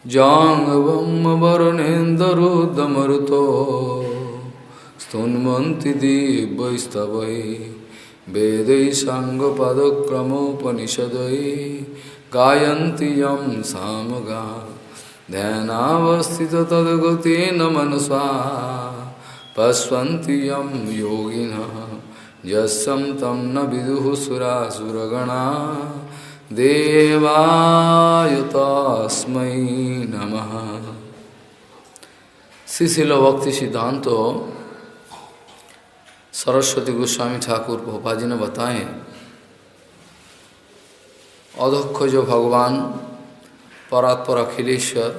जांगवम वरुणेन्दरुदमरुतो स्तुन्वन्ति दिव्यैस्तवै वेदै साङ्गपदक्रमोपनिषदै गायन्ति यं सामगा ध्यानावस्थितो तद्गतेन मनसा पश्यन्ति यं योगिनः यस्यं तं न विदुः सुरासुरगणा देवाय तस्मै नमः। श्रील भक्ति सिद्धांत सरस्वती गोस्वामी ठाकुर भोपाल जी ने बताएं, अधक्ष जो भगवान परात्पर अखिलेश्वर,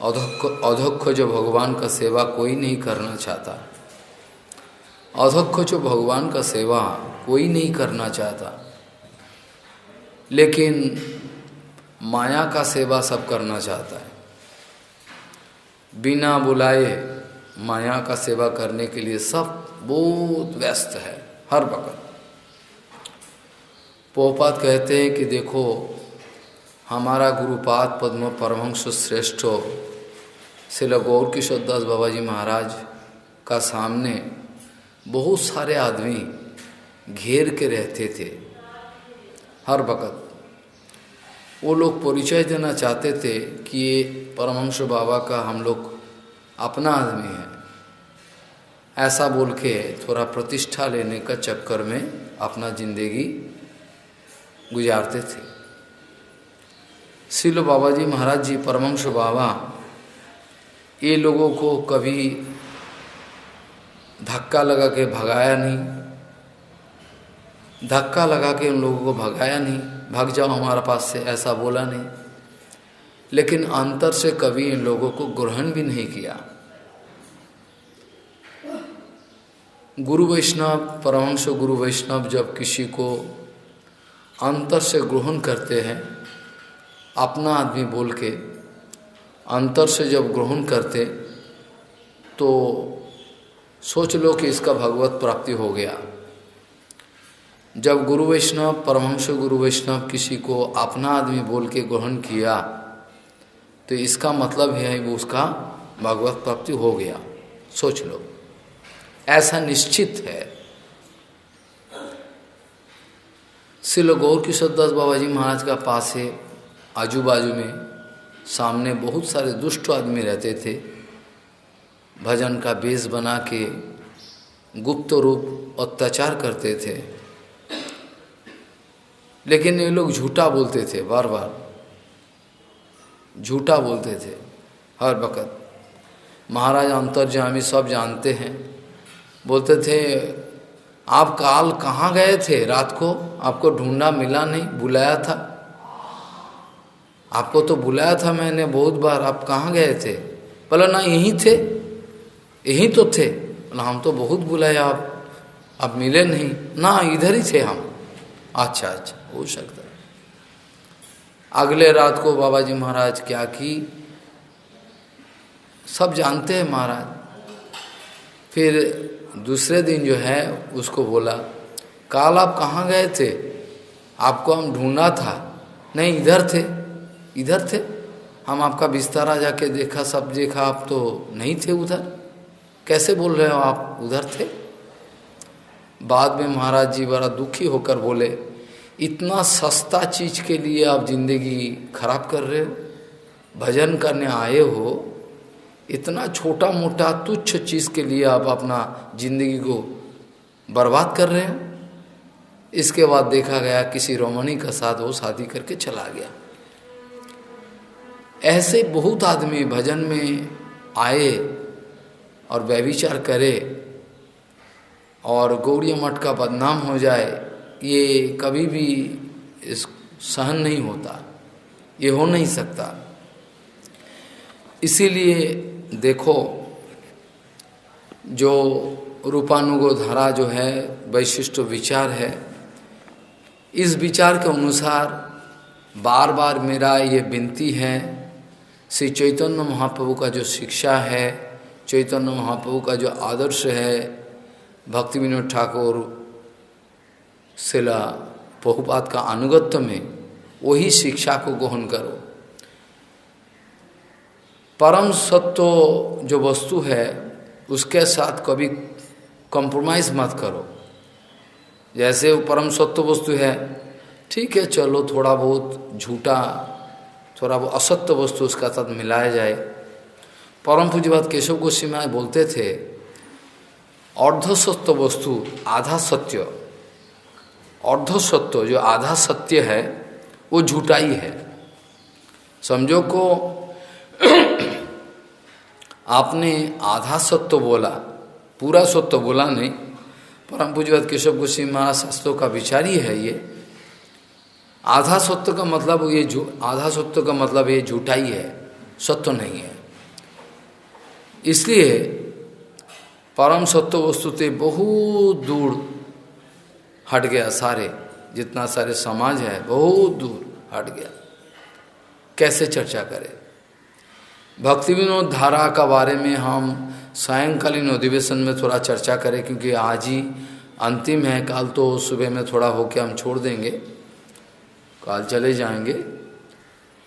अधक्ष जो भगवान का सेवा कोई नहीं करना चाहता, अधक्ष जो भगवान का सेवा कोई नहीं करना चाहता, लेकिन माया का सेवा सब करना चाहता है। बिना बुलाए माया का सेवा करने के लिए सब बहुत व्यस्त है हर वक्त। पोपात कहते हैं कि देखो, हमारा गुरुपाद पद्म परमहंस श्रेष्ठ श्रील गौर किशोर दास बाबा जी महाराज का सामने बहुत सारे आदमी घेर के रहते थे हर वक्त। वो लोग परिचय देना चाहते थे कि ये परमहंस बाबा का हम लोग अपना आदमी है, ऐसा बोल के थोड़ा प्रतिष्ठा लेने का चक्कर में अपना जिंदगी गुजारते थे। श्रील बाबा जी महाराज जी परमहंस बाबा ये लोगों को कभी धक्का लगा के भगाया नहीं, धक्का लगा के उन लोगों को भगाया नहीं, भाग जाओ हमारे पास से, ऐसा बोला नहीं। लेकिन अंतर से कभी इन लोगों को ग्रहण भी नहीं किया। गुरु वैष्णव, परमहंस गुरु वैष्णव जब किसी को अंतर से ग्रहण करते हैं, अपना आदमी बोल के अंतर से जब ग्रहण करते, तो सोच लो कि इसका भगवत प्राप्ति हो गया। जब गुरु वैष्णव, परमहंस गुरु वैष्णव किसी को अपना आदमी बोल के ग्रहण किया, तो इसका मतलब है वो उसका भगवत प्राप्ति हो गया। सोच लो, ऐसा निश्चित है। श्रील गौर किशोर दास बाबा जी महाराज का पास है, आजू बाजू में सामने बहुत सारे दुष्ट आदमी रहते थे, भजन का बेस बना के गुप्त रूप अत्याचार करते थे। लेकिन ये लोग झूठा बोलते थे, बार बार झूठा बोलते थे हर वक्त। महाराज अंतर्यामी सब जानते हैं। बोलते थे, आप काल कहाँ गए थे? रात को आपको ढूंढा, मिला नहीं, बुलाया था, आपको तो बुलाया था मैंने बहुत बार, आप कहाँ गए थे? बोला ना यहीं थे, यहीं तो थे। बोला हम तो बहुत बुलाया, आप मिले नहीं ना, इधर ही थे हम। अच्छा अच्छा, हो सकता है। अगले रात को बाबा जी महाराज क्या की, सब जानते हैं महाराज। फिर दूसरे दिन जो है उसको बोला, काल आप कहाँ गए थे? आपको हम ढूंढा था। नहीं, इधर थे, इधर थे। हम आपका बिस्तारा जाके देखा, सब देखा, आप तो नहीं थे उधर। कैसे बोल रहे हो आप उधर थे? बाद में महाराज जी बड़ा दुखी होकर बोले, इतना सस्ता चीज के लिए आप जिंदगी खराब कर रहे हो? भजन करने आए हो, इतना छोटा मोटा तुच्छ चीज के लिए आप अपना जिंदगी को बर्बाद कर रहे हो। इसके बाद देखा गया किसी रोमनी का साथ वो शादी करके चला गया। ऐसे बहुत आदमी भजन में आए और व्यभिचार करे और गौड़िया मठ का बदनाम हो जाए, ये कभी भी सहन नहीं होता, ये हो नहीं सकता। इसीलिए देखो, जो रूपानुगोधारा जो है वैशिष्ट विचार है, इस विचार के अनुसार बार बार मेरा ये विनती है, श्री चैतन्य महाप्रभु का जो शिक्षा है, चैतन्य महाप्रभु का जो आदर्श है, भक्ति विनोद ठाकुर शिला प्रभुपाद का अनुगत्य में, वही शिक्षा को ग्रहण करो। परम सत्व जो वस्तु है उसके साथ कभी कॉम्प्रोमाइज़ मत करो। जैसे वो परम सत्व वस्तु है, ठीक है, चलो थोड़ा बहुत झूठा, थोड़ा बहुत असत्य वस्तु उसका साथ मिलाया जाए। परम पूज्यपाद केशव गोस्वामी महाराज बोलते थे, अर्ध सत्य वस्तु आधा सत्य, अर्ध सत्य जो आधा सत्य है वो झूठा ही है। समझो को आपने आधा सत्य बोला, पूरा सत्य बोला नहीं। परम पूज्यपाद केशव गोस्वामी महाराज शास्त्रों का विचार ही है ये। आधा सत्य का मतलब ये आधा सत्य का मतलब ये झूठा ही है, सत्य नहीं है। इसलिए परम सत्य वस्तु से बहुत दूर हट गया, सारे जितना सारे समाज है बहुत दूर हट गया। कैसे चर्चा करें? भक्ति विनोद धारा का बारे में हम सायंकालीन अधिवेशन में थोड़ा चर्चा करें, क्योंकि आज ही अंतिम है, कल तो सुबह में थोड़ा होके हम छोड़ देंगे, कल चले जाएंगे।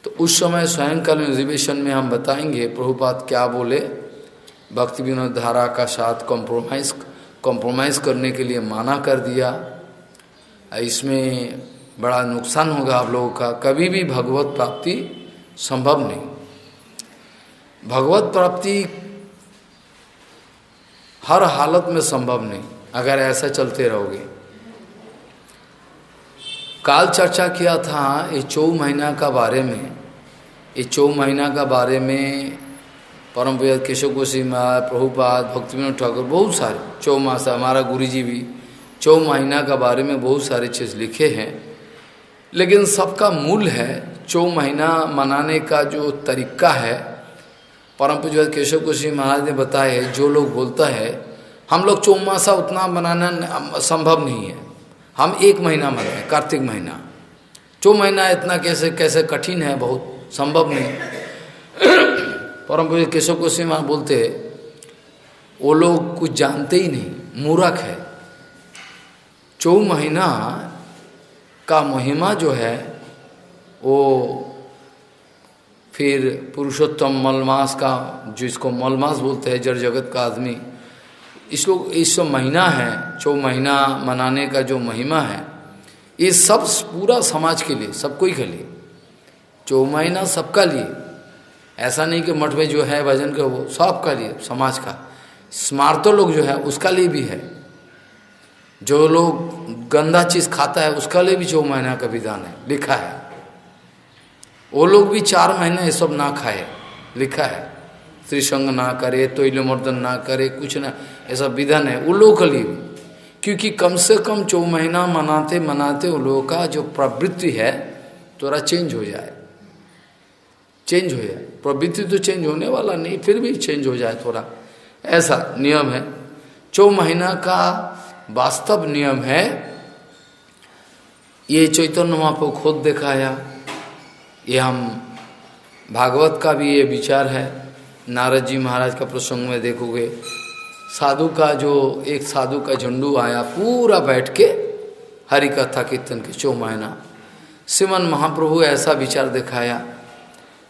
तो उस समय सायंकालीन अधिवेशन में हम बताएंगे प्रभुपाद क्या बोले, भक्ति विनोद धारा का साथ कॉम्प्रोमाइज़ करने के लिए माना कर दिया। इसमें बड़ा नुकसान होगा आप लोगों का, कभी भी भगवत प्राप्ति संभव नहीं। भगवत प्राप्ति हर हालत में संभव नहीं अगर ऐसा चलते रहोगे। काल चर्चा किया था ये 4 महीना का बारे में। ये 4 महीना का बारे में परम पूज्य केशव गोस्वामी महाराज, प्रभुपाद, भक्ति विनोद ठाकुर, बहुत सारे 4 मास, हमारा गुरुजी भी 4 महीना का बारे में बहुत सारी चीज़ लिखे हैं। लेकिन सबका मूल है 4 महीना मनाने का जो तरीका है, परम पूज्य केशव गोस्वामी महाराज ने बताया है। जो लोग बोलता है हम लोग 4 मासा उतना मनाना संभव नहीं है, हम 1 महीना मनाएं, कार्तिक महीना। 4 महीना इतना कैसे कैसे कठिन है, बहुत संभव नहीं। परम पूज्य केशव गोस्वामी महाराज बोलते वो लोग कुछ जानते ही नहीं, मूर्ख है। 4 महीना का महिमा जो है वो फिर पुरुषोत्तम मलमास का, जिसको मलमास बोलते हैं, जड़ जगत का आदमी, इस महीना है 4 महीना मनाने का जो महिमा है, ये सब पूरा समाज के लिए, सब कोई के लिए 4 महीना सबका लिए। ऐसा नहीं कि मठ में जो है भजन का वो सबका लिए, समाज का। स्मार्तो लोग जो है उसका लिए भी है, जो लोग गंदा चीज़ खाता है उसका लिए भी 4 महीना का विधान है, लिखा है। वो लोग भी 4 महीने ये सब ना खाए, लिखा है। त्रिसंग ना करे, तैलमर्दन ना करे, कुछ ना, ऐसा विधान है उन लोगों के लिए। क्योंकि कम से कम 4 महीना मनाते मनाते उन लोगों का जो प्रवृत्ति है थोड़ा चेंज हो जाए, चेंज हो जाए। प्रवृत्ति तो चेंज होने वाला नहीं, फिर भी चेंज हो जाए थोड़ा, ऐसा नियम है। 4 महीना का वास्तव नियम है। ये चैतन्य महाप्रभु खुद दिखाया, ये हम भागवत का भी ये विचार है। नारद जी महाराज का प्रसंग में देखोगे, साधु का जो एक साधु का झंडू आया, पूरा बैठ के हरि कथा कीर्तन के 4 महीना। श्रीमन महाप्रभु ऐसा विचार दिखाया।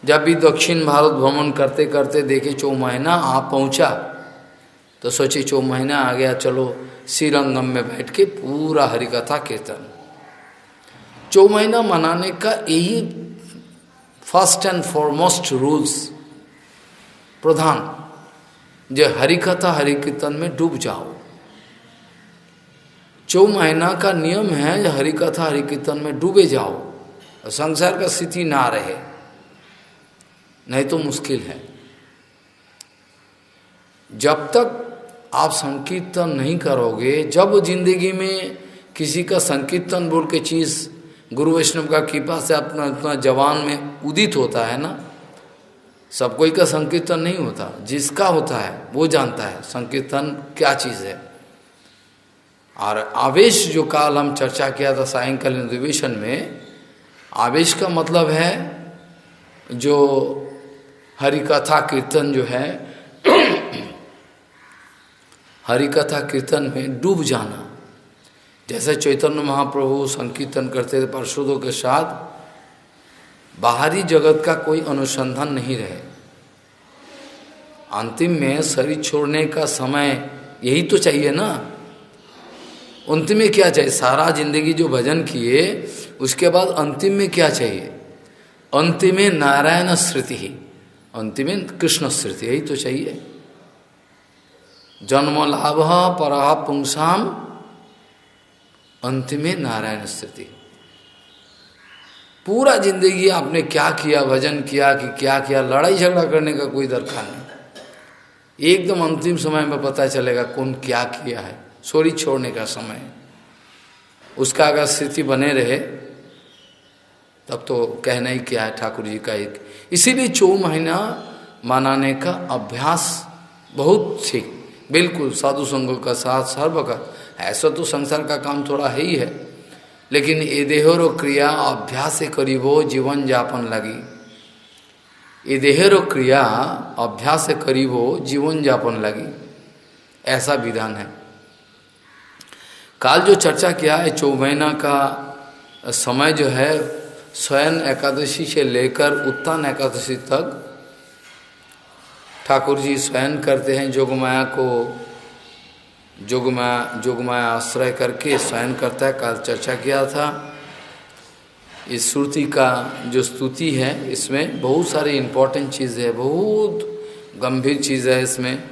जब भी दक्षिण भारत भ्रमण करते करते देखे 4 महीना आप पहुंचा, तो सोचे 4 महीना आ गया, चलो श्रीरंगम में बैठ के पूरा हरि कथा कीर्तन। 4 महीना मनाने का यही फर्स्ट एंड फॉरमोस्ट रूल्स, प्रधान, जो हरि कथा हरि कीर्तन में डूब जाओ। 4 महीना का नियम है, जो हरि कथा हरि कीर्तन में डूबे जाओ और संसार का स्थिति ना रहे, नहीं तो मुश्किल है। जब तक आप संकीर्तन नहीं करोगे, जब जिंदगी में किसी का संकीर्तन बोल के चीज़ गुरु वैष्णव का कृपा से अपना इतना जवान में उदित होता है ना, सब कोई का संकीर्तन नहीं होता, जिसका होता है वो जानता है संकीर्तन क्या चीज़ है। और आवेश जो काल हम चर्चा किया था सायंकालीन अधिवेशन में, आवेश का मतलब है जो हरि कथा कीर्तन जो है, हरि कथा कीर्तन में डूब जाना। जैसे चैतन्य महाप्रभु संकीर्तन करते थे पार्षदों के साथ, बाहरी जगत का कोई अनुसंधान नहीं रहे, अंतिम में शरीर छोड़ने का समय यही तो चाहिए ना। अंतिम में क्या चाहिए? सारा जिंदगी जो भजन किए उसके बाद अंतिम में क्या चाहिए? अंतिम में नारायण स्मृति ही, अंतिम में कृष्ण स्मृति, यही तो चाहिए। जन्म लाभ परहा पुंसाम, अंतिम में नारायण स्मृति। पूरा जिंदगी आपने क्या किया, भजन किया कि क्या किया, लड़ाई झगड़ा करने का कोई दरकार नहीं। एकदम अंतिम समय में पता चलेगा कौन क्या किया है। शरीर छोड़ने का समय उसका अगर स्थिति बने रहे तब तो कहना ही क्या है ठाकुर जी का एक। इसीलिए 4 महीना मनाने का अभ्यास बहुत ठीक, बिल्कुल साधु संगों का साथ सर्वगत। ऐसा तो संसार का काम थोड़ा है ही है, लेकिन ये देहरो क्रिया अभ्यास से करीबो जीवन यापन लगी। ये देहरो क्रिया अभ्यास से करीबो जीवन यापन लगी, ऐसा विधान है। काल जो चर्चा किया है 4 महीना का समय जो है, स्वयं एकादशी से लेकर उत्तान एकादशी तक ठाकुर जी स्वयं करते हैं। जोगमाया को जोगमाया आश्रय करके स्वयं करता है। काल चर्चा किया था। इस श्रुति का जो स्तुति है इसमें बहुत सारी इम्पोर्टेंट चीज़ है, बहुत गंभीर चीज़ है। इसमें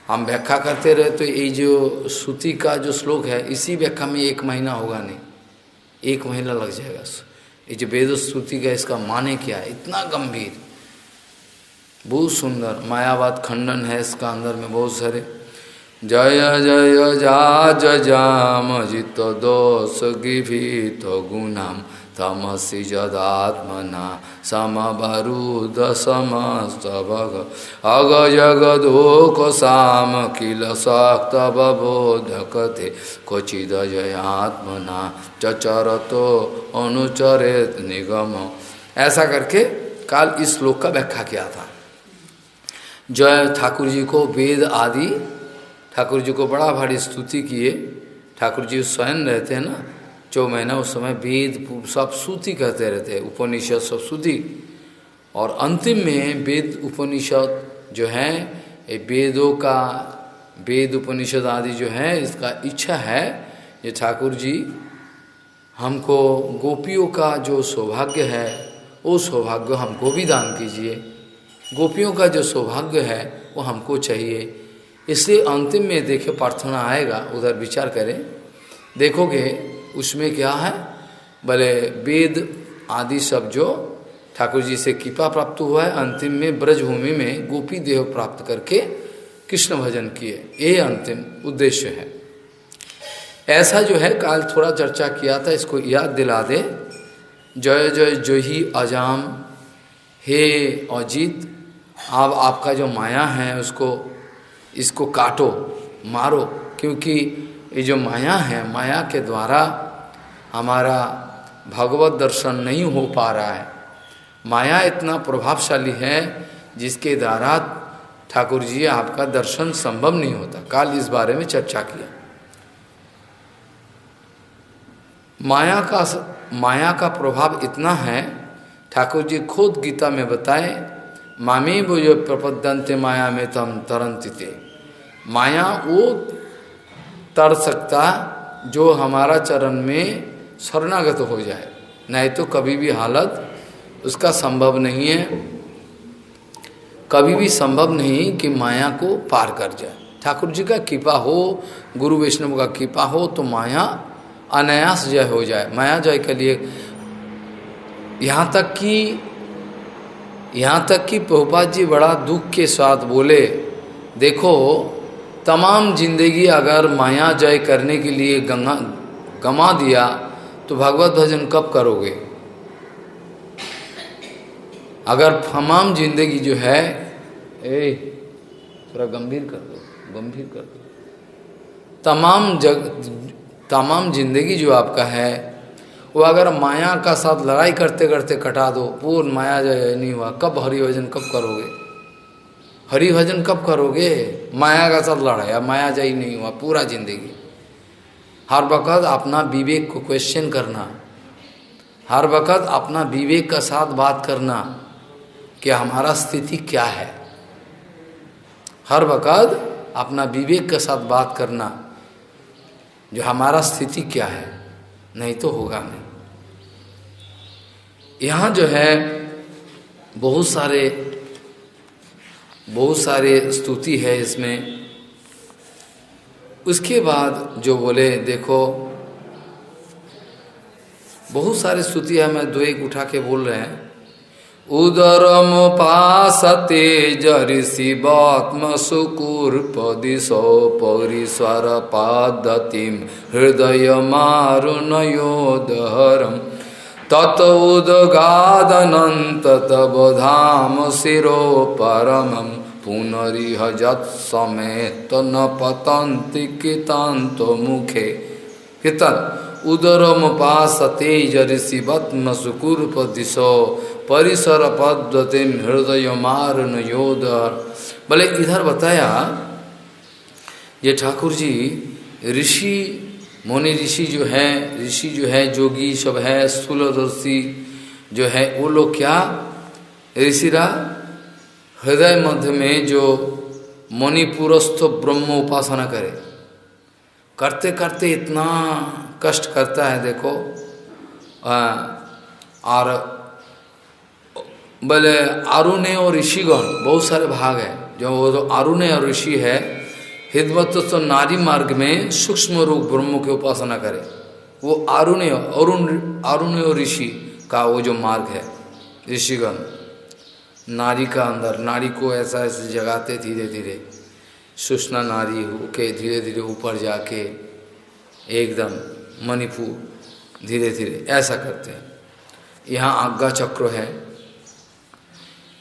हम व्याख्या करते रहे तो ये जो श्रुति का जो श्लोक है, इसी व्याख्या में 1 महीना होगा नहीं, 1 महीना लग जाएगा। ये जो वेद श्रुति का इसका माने क्या है, इतना गंभीर, बहुत सुंदर मायावाद खंडन है इसका अंदर में बहुत सारे। जय जय जा जाम जित दोष गिभित गुणाम तमसि जदात्मना समवरुद समस्त भग अग जगदोक साम किल शक्त बोधकते क्वचिद जयात्मना चचरतो अनुचरेत निगम। ऐसा करके काल इस श्लोक का व्याख्या किया था। जय ठाकुर जी को वेद आदि, ठाकुर जी को बड़ा भारी स्तुति किए। ठाकुर जी स्वयं रहते हैं ना 4 महीना, उस समय वेद सब श्रुति कहते रहते हैं, उपनिषद सब श्रुति। और अंतिम में वेद उपनिषद जो है, ये वेदों का वेद उपनिषद आदि जो है, इसका इच्छा है ये ठाकुर जी हमको गोपियों का जो सौभाग्य है वो सौभाग्य हमको भी दान कीजिए। गोपियों का जो सौभाग्य है वो हमको चाहिए। इसलिए अंतिम में देखे प्रार्थना आएगा, उधर विचार करें, देखोगे उसमें क्या है, भले वेद आदि सब जो ठाकुर जी से कृपा प्राप्त हुआ है, अंतिम में ब्रजभूमि में गोपी देह प्राप्त करके कृष्ण भजन किए, ये अंतिम उद्देश्य है। ऐसा जो है काल थोड़ा चर्चा किया था, इसको याद दिला दे। जय जय जही अजाम, हे अजीत, अब आपका जो माया है उसको इसको काटो, मारो, क्योंकि ये जो माया है, माया के द्वारा हमारा भगवत दर्शन नहीं हो पा रहा है। माया इतना प्रभावशाली है जिसके द्वारा ठाकुर जी आपका दर्शन संभव नहीं होता। काल इस बारे में चर्चा किया। माया का प्रभाव इतना है, ठाकुर जी खुद गीता में बताए, मामी वो जो प्रपद्यंते माया में तम तरंतिते। माया वो तर सकता जो हमारा चरण में शरणागत हो जाए, नहीं तो कभी भी हालत उसका संभव नहीं है, कभी भी संभव नहीं कि माया को पार कर जाए। ठाकुर जी का कृपा हो, गुरु वैष्णव का कृपा हो तो माया अनायास जय हो जाए। माया जय के लिए यहाँ तक कि प्रभुपाद जी बड़ा दुख के साथ बोले, देखो तमाम जिंदगी अगर माया जय करने के लिए गमा दिया तो भगवत भजन कब करोगे? अगर तमाम जिंदगी जो है, थोड़ा गंभीर कर दो, तमाम जिंदगी जो आपका है वो अगर माया का साथ लड़ाई करते करते कटा दो, पूर्ण माया जय नहीं हुआ, कब हरिभजन कब करोगे? हरिभजन कब करोगे? माया का साथ लड़ाई, माया जय नहीं हुआ पूरा जिंदगी। हर वक़्त अपना विवेक को क्वेश्चन करना, हर वक़्त अपना विवेक का साथ बात करना कि हमारा स्थिति क्या है। हर वक़्त अपना विवेक के साथ बात करना, जो हमारा स्थिति क्या है, नहीं तो होगा नहीं। यहाँ जो है बहुत सारे स्तुति है इसमें। उसके बाद जो बोले, देखो बहुत सारे स्तुति है, मैं दो एक उठा के बोल रहे हैं। उदरम पासते जरिशिवात्म सुकुर्पदिशो परिस्वर पादतिम हृदय मारुणयोदहरम तत उदगादनंत तब धाम शिरो परमं पुनरिह जत्समेत न पतन्ति कितान्तो मुखे। कितन उदरम पासते जरिशिवत्म सुकुर्पदिशो परिसर पद्धतिम हृदय मारुन योदर। बोले इधर बताया ये ठाकुर जी ऋषि मुनि ऋषि जो है जोगी सब है, स्थूलदर्शी जो है वो लोग क्या ऋषिरा हृदय मध्य में जो मणिपुरस्थ ब्रह्म उपासना करे, करते करते इतना कष्ट करता है देखो। और बोले अरुणे और ऋषिगण बहुत सारे भाग है, जो वो तो अरुणे और ऋषि है हिदमत तो नारी मार्ग में सूक्ष्म रूप ब्रह्म की उपासना करे, वो अरुणे और ऋषि का वो जो मार्ग है। ऋषिगण नारी का अंदर, नारी को ऐसा ऐसे जगाते धीरे धीरे, सुषमा नारी होके धीरे धीरे ऊपर जाके एकदम मणिपुर धीरे धीरे ऐसा करते हैं। यहाँ आज्ञा चक्र है,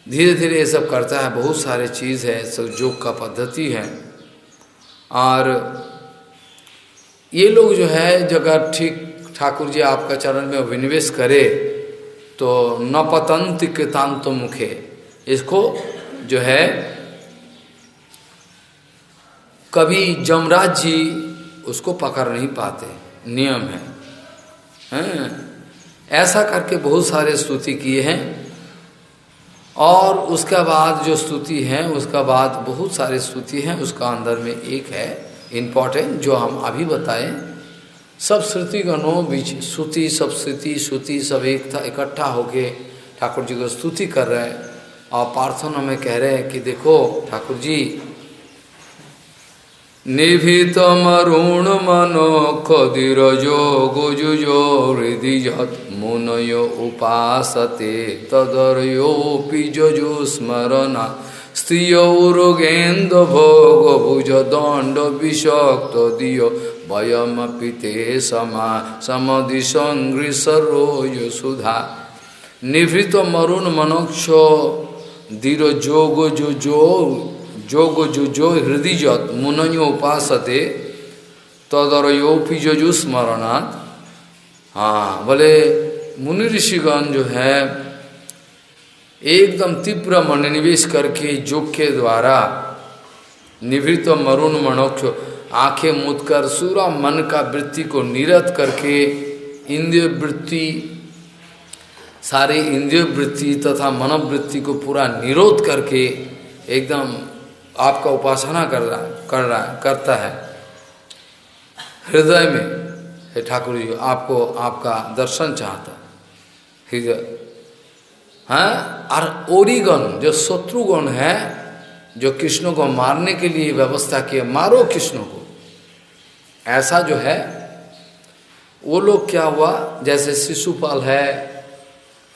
धीरे धीरे ये सब करता है, बहुत सारे चीज़ है, सब योग का पद्धति है। और ये लोग जो है जगह ठीक ठाकुर जी आपका चरण में विनिवेश करे तो न पतंत कृतांत मुखे, इसको जो है कभी जमराज जी उसको पकड़ नहीं पाते, नियम है। ऐसा करके बहुत सारे स्तुति किए हैं। और उसका बाद जो स्तुति है, उसका बाद बहुत सारे स्तुति हैं, उसका अंदर में एक है इम्पोर्टेंट जो हम अभी बताएं। सब श्रुति गणों बीच श्रुति सब एक था इकट्ठा होके ठाकुर जी को स्तुति कर रहे हैं और प्रार्थना में कह रहे हैं कि देखो ठाकुर जी निभृत मरुण मनोखदिरजो गुजुजो हृदि जत मुनयो उपासते तदर्योपि जजु स्मरणा स्त्रियोरुगेन्द्र भोग भुज दंड विषक्त दियो वयमपि ते समदिशंग्रिसरो सुधा। निभृत मरुण मनोक्षो धीर जोग जो हृदय जत मुनयो उपासते तदरयोपि जजु स्मरणात्। हाँ बोले मुनि ऋषिगण जो है एकदम तीव्र मनोनिवेश करके योग के द्वारा निवृत्त मरुण मनोक्ष आंखें मूंद कर सूरा मन का वृत्ति को निरत करके इंद्रिय वृत्ति सारे इंद्रिय वृत्ति तथा मनोवृत्ति को पूरा निरोध करके एकदम आपका उपासना करता है हृदय में। हे ठाकुर जी आपको आपका दर्शन चाहता हृदय। हाँ और ओरिगण जो शत्रुगण है जो कृष्ण को मारने के लिए व्यवस्था किए, मारो कृष्ण को, ऐसा जो है वो लोग क्या हुआ जैसे शिशुपाल है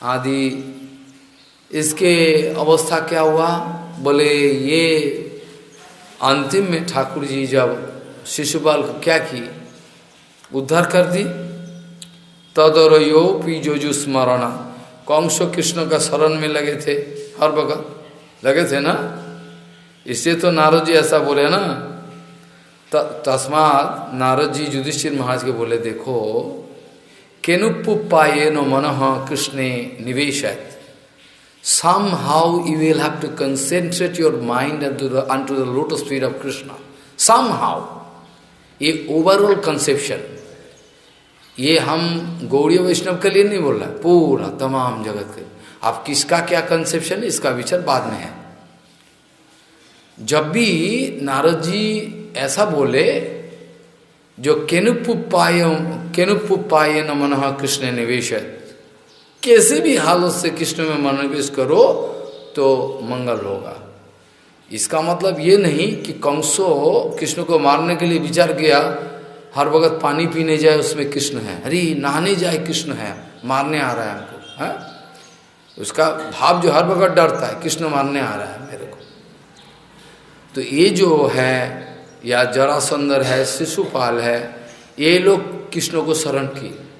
आदि, इसके अवस्था क्या हुआ बोले ये अंतिम में ठाकुर जी जब शिशुपाल को क्या की उद्धार कर दी। तदरयोपि जोजु स्मरणा, कंस कृष्ण का शरण में लगे थे, हर वक्त लगे थे ना, इससे तो नारद जी ऐसा बोले ना। तस्मात् नारद जी युधिष्ठिर महाराज के बोले देखो केनुपुपायेनो मनः कृष्णे निवेशयत्, somehow you will have to concentrate your mind unto the lotus feet of Krishna. Somehow, ये ओवरऑल कंसेप्शन, ये हम गौड़ीय वैष्णव के लिए नहीं बोल रहा, पूरा तमाम जगत के। आप किसका क्या कंसेप्शन है इसका विचार बाद में है। जब भी नारद जी ऐसा बोले, जो केनुपुपाय न मनः कृष्ण निवेश, कैसे भी हालत से कृष्ण में मनोनिवेश करो तो मंगल होगा। इसका मतलब ये नहीं कि कंसो कृष्ण को मारने के लिए विचार किया, हर वक्त पानी पीने जाए उसमें कृष्ण है, अरे नहाने जाए कृष्ण है, मारने आ रहा है हमको, है? उसका भाव जो हर वक्त डरता है, कृष्ण मारने आ रहा है मेरे को। तो ये जो है, या जरासंदर है, शिशुपाल है, ये लोग कृष्ण को शरण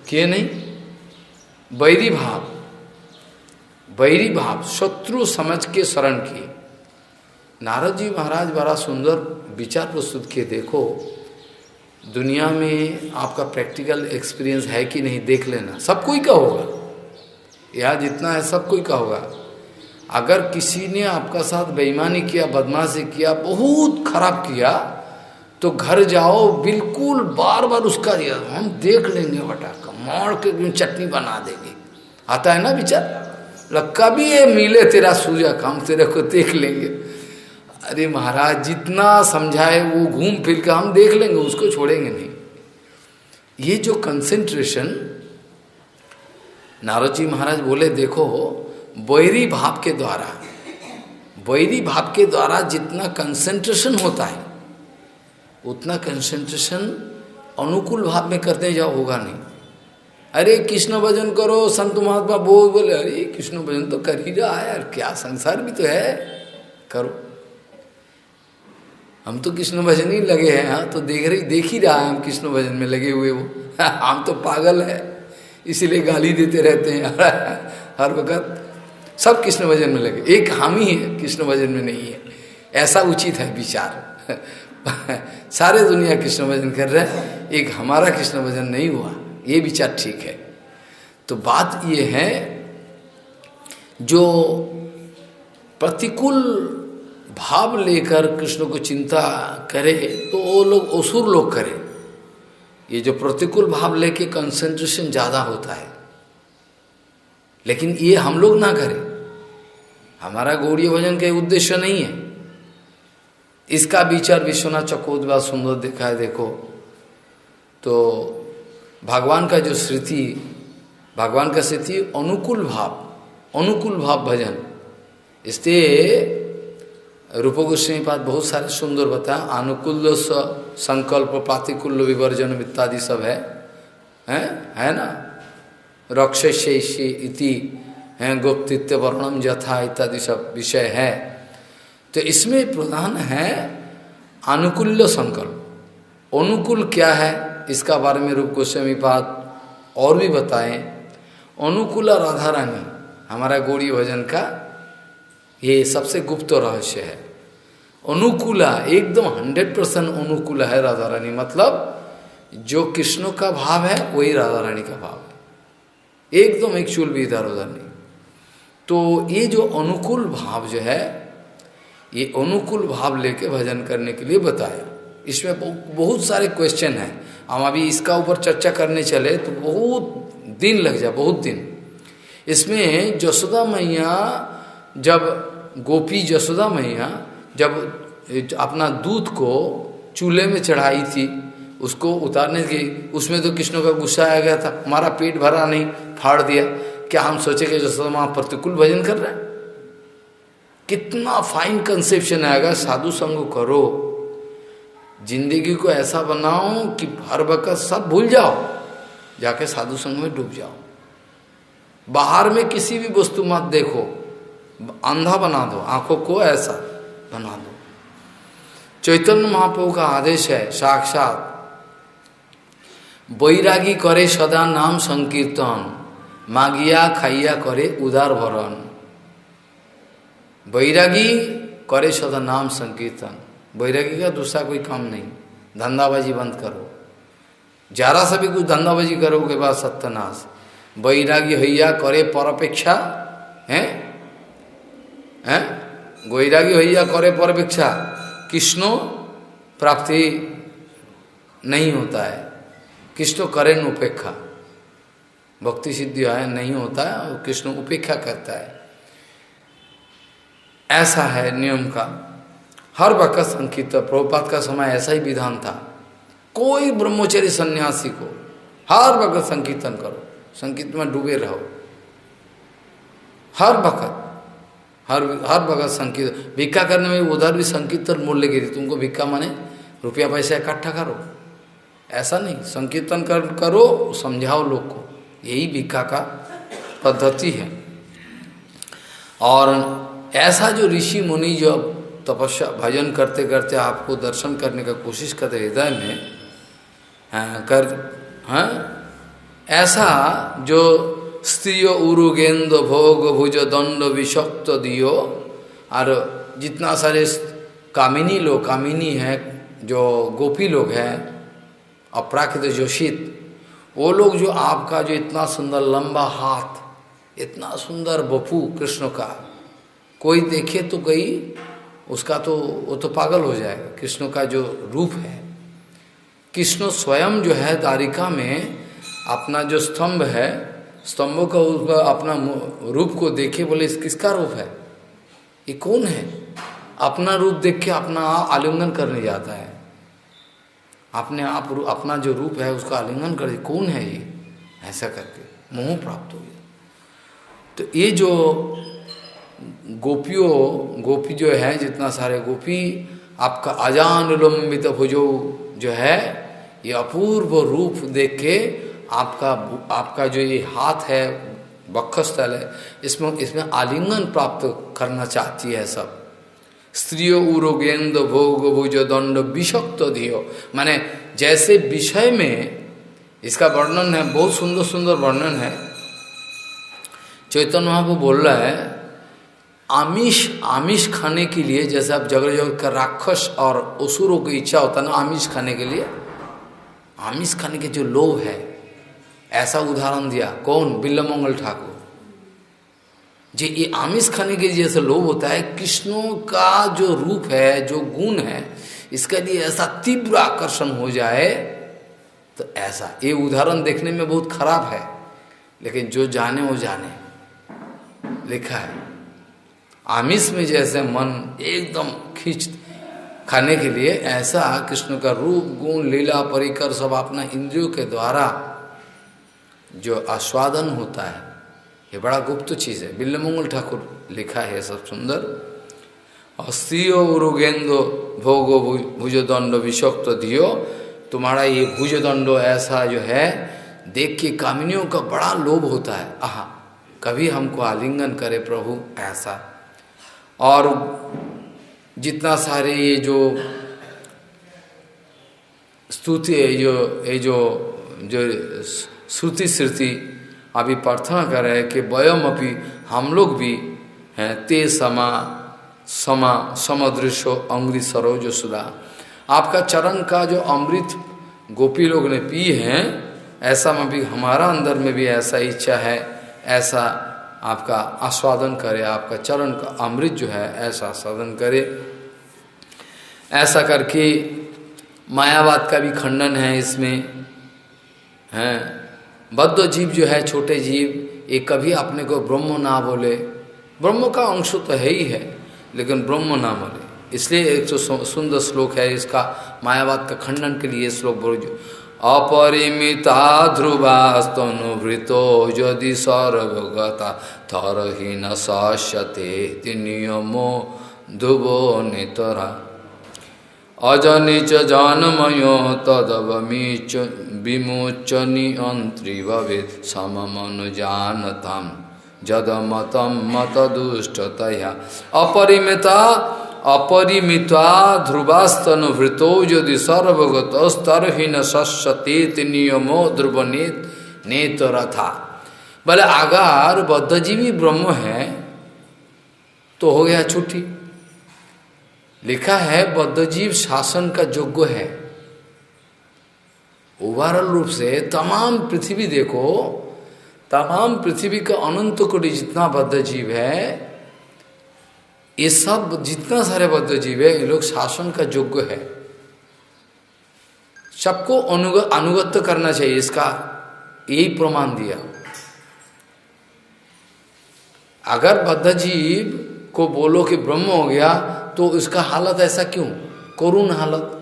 किए नहीं, वैरी भाव शत्रु समझ के शरण किए। नारद जी महाराज बड़ा सुंदर विचार प्रस्तुत किए। देखो, दुनिया में आपका प्रैक्टिकल एक्सपीरियंस है कि नहीं देख लेना, सब कोई का होगा, यहाँ जितना है सब कोई का होगा। अगर किसी ने आपका साथ बेईमानी किया, बदमाशी किया, बहुत खराब किया, तो घर जाओ, बिल्कुल बार बार उसका हम देख लेंगे, बटा का मार के चटनी बना देंगे। आता है ना विचार, कभी ये मिले तेरा सूर्य का, हम तेरे को देख लेंगे। अरे महाराज जितना समझाए वो घूम फिर के हम देख लेंगे, उसको छोड़ेंगे नहीं। ये जो कंसेंट्रेशन, नारद जी महाराज बोले देखो, वैरी भाव के द्वारा जितना कंसेंट्रेशन होता है, उतना कंसेंट्रेशन अनुकूल भाव में करते जाओ होगा नहीं। अरे कृष्ण भजन करो, संत महात्मा बोले, अरे कृष्ण भजन तो कर ही रहा है यार, क्या संसार भी तो है, करो। हम तो कृष्ण भजन ही लगे हैं, हाँ तो देख ही रहा है, हम कृष्ण भजन में लगे हुए वो हम तो पागल है, इसीलिए गाली देते रहते हैं हर वक्त। सब कृष्ण भजन में लगे, एक हम ही है कृष्ण भजन में नहीं है, ऐसा उचित है विचार सारे दुनिया कृष्ण भजन कर रहे हैं, एक हमारा कृष्ण भजन नहीं हुआ, ये विचार ठीक है। तो बात ये है, जो प्रतिकूल भाव लेकर कृष्ण को चिंता करे तो वो लोग असुर लोग करें। ये जो प्रतिकूल भाव लेके कंसंट्रेशन ज्यादा होता है, लेकिन ये हम लोग ना करें, हमारा गौड़ीय भजन का उद्देश्य नहीं है। इसका विचार विश्वनाथ चकोदवा सुंदर देखा है। देखो तो भगवान का जो स्थिति, भगवान का स्थिति अनुकूल भाव भजन, इसलिए रूप गोस्वामी पाद बहुत सारे सुंदर बताया, अनुकूल संकल्प प्रातिकूल्य विवर्जन इत्यादि सब है ना, रक्षस्य इति है, गोप्तित्व वर्णम यथा इत्यादि सब विषय है। तो इसमें प्रधान है अनुकूल्य संकल्प। अनुकूल क्या है इसका बारे में रूप गोस्वामी पाद और भी बताएं। अनुकूल राधा रानी हमारा गौड़ीय भजन का ये सबसे गुप्त रहस्य है। अनुकूला एकदम 100% अनुकूल है राधा रानी, मतलब जो कृष्ण का भाव है वही राधा रानी का भाव है, एकदम एक चूल भी इधर उधर नहीं। तो ये जो अनुकूल भाव जो है, ये अनुकूल भाव लेके भजन करने के लिए बताया। इसमें बहुत सारे क्वेश्चन हैं, हम अभी इसका ऊपर चर्चा करने चले तो बहुत दिन लग जाए, बहुत दिन। इसमें यशोदा मैया जब गोपी यशोदा मैया जब अपना दूध को चूल्हे में चढ़ाई थी, उसको उतारने की, उसमें तो कृष्ण का गुस्सा आ गया था, हमारा पेट भरा नहीं, फाड़ दिया। क्या हम सोचे कि यशोदा माँ प्रतिकूल भजन कर रहे हैं? कितना फाइन कंसेप्शन आएगा, साधु संग करो, जिंदगी को ऐसा बनाओ कि हर वक्त सब भूल जाओ, जाके साधु संग में डूब जाओ। बाहर में किसी भी वस्तु मत देखो, अंधा बना दो, आंखों को ऐसा बना दो। चैतन्य महाप्रभु का आदेश है साक्षात, बैरागी करे सदा नाम संकीर्तन, मागिया खाइया करे उदार भरण। बैरागी करे सदा नाम संकीर्तन, बैरागी का दूसरा कोई काम नहीं, धंधाबाजी बंद करो, जरा सा भी कुछ धंधाबाजी करोगे बाद सत्यानाश। बैरागी हैया करे परपेक्षा हैं, बैरागी हैया करे परपेक्षा, कृष्ण प्राप्ति नहीं होता है, कृष्ण करें उपेक्षा, भक्ति सिद्धि है नहीं होता है, और कृष्ण उपेक्षा करता है। ऐसा है नियम का। हर वक्त संकीर्तन, प्रभुपाद का समय ऐसा ही विधान था। कोई ब्रह्मचारी सन्यासी को हर वक्त संकीर्तन करो, संकीर्तन में डूबे रहो, हर वक्त संकीर्तन। भिक्षा करने में उधर भी संकीर्तन मूल्य गिरी, तुमको भिक्षा माने रुपया पैसा इकट्ठा करो, ऐसा नहीं, संकीर्तन करो, समझाओ लोग को, यही भिक्षा का पद्धति है। और ऐसा जो ऋषि मुनि जो तपस्या भजन करते करते आपको दर्शन करने का कोशिश करते हृदय में ऐसा जो स्त्रियो उरुगेंद भोग भुज दंड विषक्त दियो, और जितना सारे कामिनी लोग, कामिनी है जो गोपी लोग हैं, अपराकृत जोशित, वो लोग जो आपका जो इतना सुंदर लंबा हाथ, इतना सुंदर बपू कृष्ण का, कोई देखे तो कोई उसका तो वो तो पागल हो जाएगा। कृष्ण का जो रूप है, कृष्ण स्वयं जो है द्वारिका में अपना जो स्तंभ है, स्तंभों का उसका अपना रूप को देखे बोले इस किसका रूप है, ये कौन है, अपना रूप देख के अपना आलिंगन करने जाता है, अपने आप अपना जो रूप है उसका आलिंगन कर, कौन है ये, ऐसा करके मोह प्राप्त हो गया। तो ये जो गोपी जो है, जितना सारे गोपी आपका अजान लंबित भुजो जो है, ये अपूर्व रूप देख के आपका जो ये हाथ है, वक्षस्थल है, इसमें आलिंगन प्राप्त करना चाहती है सब। स्त्रियो उरोगेंद भोग भुज दंड विषक्त धियो, माने जैसे विषय में इसका वर्णन है, बहुत सुंदर सुंदर वर्णन है। चैतन्य महाप्रभु बोल रहा है, आमिष खाने के लिए, जैसे आप जगह जगह का राक्षस और असुरों की इच्छा होता है ना आमिष खाने के लिए, आमिष खाने के जो लोभ है, ऐसा उदाहरण दिया कौन, बिल्लमंगल ठाकुर जी। ये आमिष खाने के जैसे लोभ होता है, कृष्णों का जो रूप है, जो गुण है, इसके लिए ऐसा तीव्र आकर्षण हो जाए, तो ऐसा ये उदाहरण देखने में बहुत खराब है, लेकिन जो जाने वो जाने, लिखा है आमिष में जैसे मन एकदम खींच खाने के लिए, ऐसा कृष्ण का रूप गुण लीला परिकर सब अपना इंद्रियों के द्वारा जो आस्वादन होता है, ये बड़ा गुप्त चीज है। बिल्लमंगल ठाकुर लिखा है सब सुंदर। अस्त्रियो उरुगेंदो भोगो भुजदंड विषक्त दियो, तुम्हारा ये भुजदंड ऐसा जो है देख के कामिनियों का बड़ा लोभ होता है, आहा कभी हमको आलिंगन करे प्रभु, ऐसा। और जितना सारे ये जो स्तुति, ये जो श्रुति श्रुति अभी प्रार्थना कर रहे हैं कि वयम अपि, हम लोग भी हैं, ते समदृशो अमृत सरोज सुधा, आपका चरण का जो अमृत गोपी लोग ने पी हैं, ऐसा में भी हमारा अंदर में भी ऐसा इच्छा है, ऐसा आपका आस्वादन करे, आपका चरण का अमृत जो है ऐसा आस्वादन करे। ऐसा करके मायावाद का भी खंडन है इसमें, हैं बद्ध जीव जो है, छोटे जीव, ये कभी अपने को ब्रह्म ना बोले, ब्रह्म का अंश तो है ही है, लेकिन ब्रह्म ना बोले, इसलिए एक तो सुंदर श्लोक है इसका, मायावाद का खंडन के लिए श्लोक बोलो, अपरिमिता ध्रुवास्तनुभृतो यदि सर्वगता थरहीन सश्यते नियमो ध्रुवो नितरा अजनिच जानमयो तदवमीच विमोचनी अंत्री भवेत् सममनुजानताम् जदमतं मतदुष्टतया अपरिमिता ध्रुवास्तनुभृतो यदि सर्वगतस्तरहीन सश्यते नियमो ध्रुव नेतरथा। बोले अगर बद्धजीवी ब्रह्म है तो हो गया छुट्टी। लिखा है बद्धजीव शासन का योग्य है। ओवरऑल रूप से तमाम पृथ्वी देखो, तमाम पृथ्वी का अनंत कोटि जितना बद्धजीव है, ये सब जितना सारे बद्धजीव है, ये लोग शासन का योग्य है, सबको अनुगत्य करना चाहिए, इसका यही प्रमाण दिया। अगर बद्धजीव को बोलो कि ब्रह्म हो गया तो इसका हालत ऐसा क्यों, करुण हालत।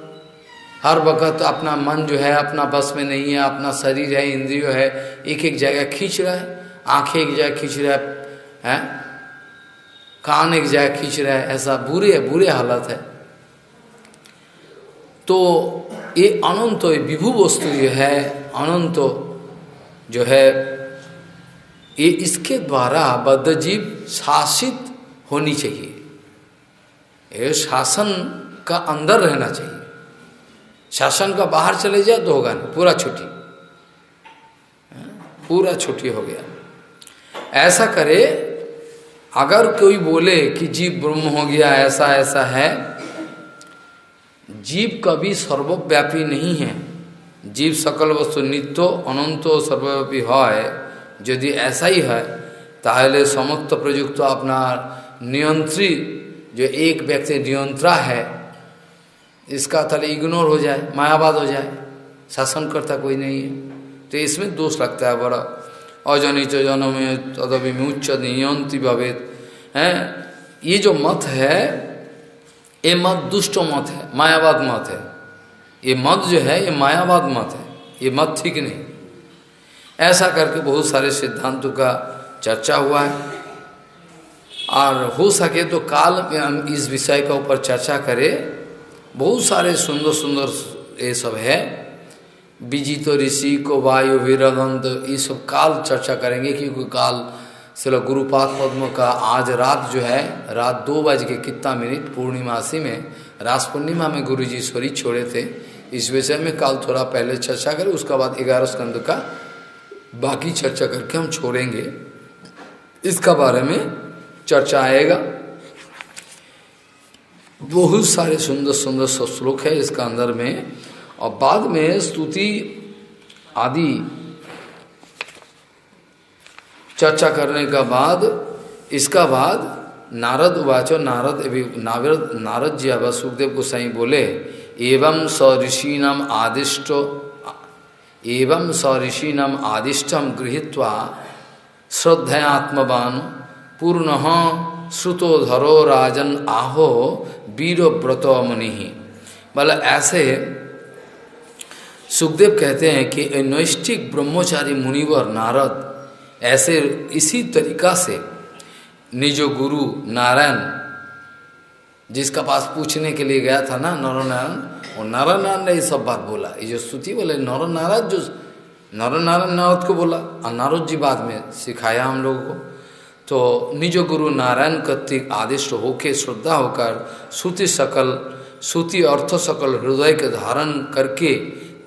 हर वक्त अपना मन जो है अपना बस में नहीं है, अपना शरीर है, इंद्रिय है, एक एक जगह खींच रहा है, आंखें एक जगह खींच रहा है, कान एक जगह खींच रहा है, ऐसा बुरे हालत है। तो ये अनंत विभु वस्तु जो है, अनंत जो है, ये इसके द्वारा बद्ध जीव शासित होनी चाहिए। ये शासन का अंदर रहना चाहिए, शासन का बाहर चले जाए तो होगा नहीं, पूरा छुट्टी हो गया। ऐसा करे, अगर कोई बोले कि जीव ब्रह्म हो गया, ऐसा ऐसा है, जीव कभी सर्वव्यापी नहीं है। जीव सकल वस्तु नित्य अनंत सर्वव्यापी है। यदि ऐसा ही है ताहले समस्त प्रयुक्त अपना नियंत्री जो एक व्यक्ति नियंत्रा है, इसका ताले इग्नोर हो जाए, मायावाद हो जाए, शासन करता कोई नहीं है, तो इसमें दोष लगता है बड़ा। अजनित जन्म तदविमुच्च नियंत्री भवेत है। ये जो मत है, ये मत दुष्ट मत है, मायावाद मत है। ये मत जो है ये मायावाद मत है, ये मत ठीक नहीं। ऐसा करके बहुत सारे सिद्धांतों का चर्चा हुआ है, और हो सके तो काल में हम इस विषय का ऊपर चर्चा करें। बहुत सारे सुंदर सुंदर ये सब है, विजित ऋषि को वायु वीरगंध, ये सब काल चर्चा करेंगे, क्योंकि काल सिला गुरुपाद पद्म का आज रात जो है, रात 2:00 पूर्णिमासी में, रास पूर्णिमा में गुरुजी ईश्वरी छोड़े थे। इस विषय में काल थोड़ा पहले चर्चा करें, उसके बाद 11 स्कंद का बाकी चर्चा करके हम छोड़ेंगे। इसका बारे में चर्चा आएगा। बहुत सारे सुंदर सुंदर श्लोक है इसका अंदर में, और बाद में स्तुति आदि चर्चा करने का बाद, इसका बाद नारद उवाचो, नारद जी अब सुखदेव गोसाई बोले, एवं स ऋषीणाम आदिष्टो, एवं स ऋषीणाम आदिष्टम गृहीत्वा श्रद्धयात्मवान पूर्णः श्रुतो धरो राजन आहो वीरव्रत मुनि। मतलब ऐसे सुखदेव कहते हैं कि नैष्ठिक ब्रह्मचारी मुनिवर नारद ऐसे इसी तरीका से निज गुरु नारायण, जिसका पास पूछने के लिए गया था ना नरनारायण, और नारायण ने ये सब बात बोला। ये जो स्तुति बोले नरनारायण, जो नरनारायण नारद को बोला, और नारद जी बाद में सिखाया हम लोगों को। तो निज गुरु नारायण कर्तिक आदिष्ट होके, श्रद्धा होकर, श्रुति अर्थ सकल हृदय के धारण करके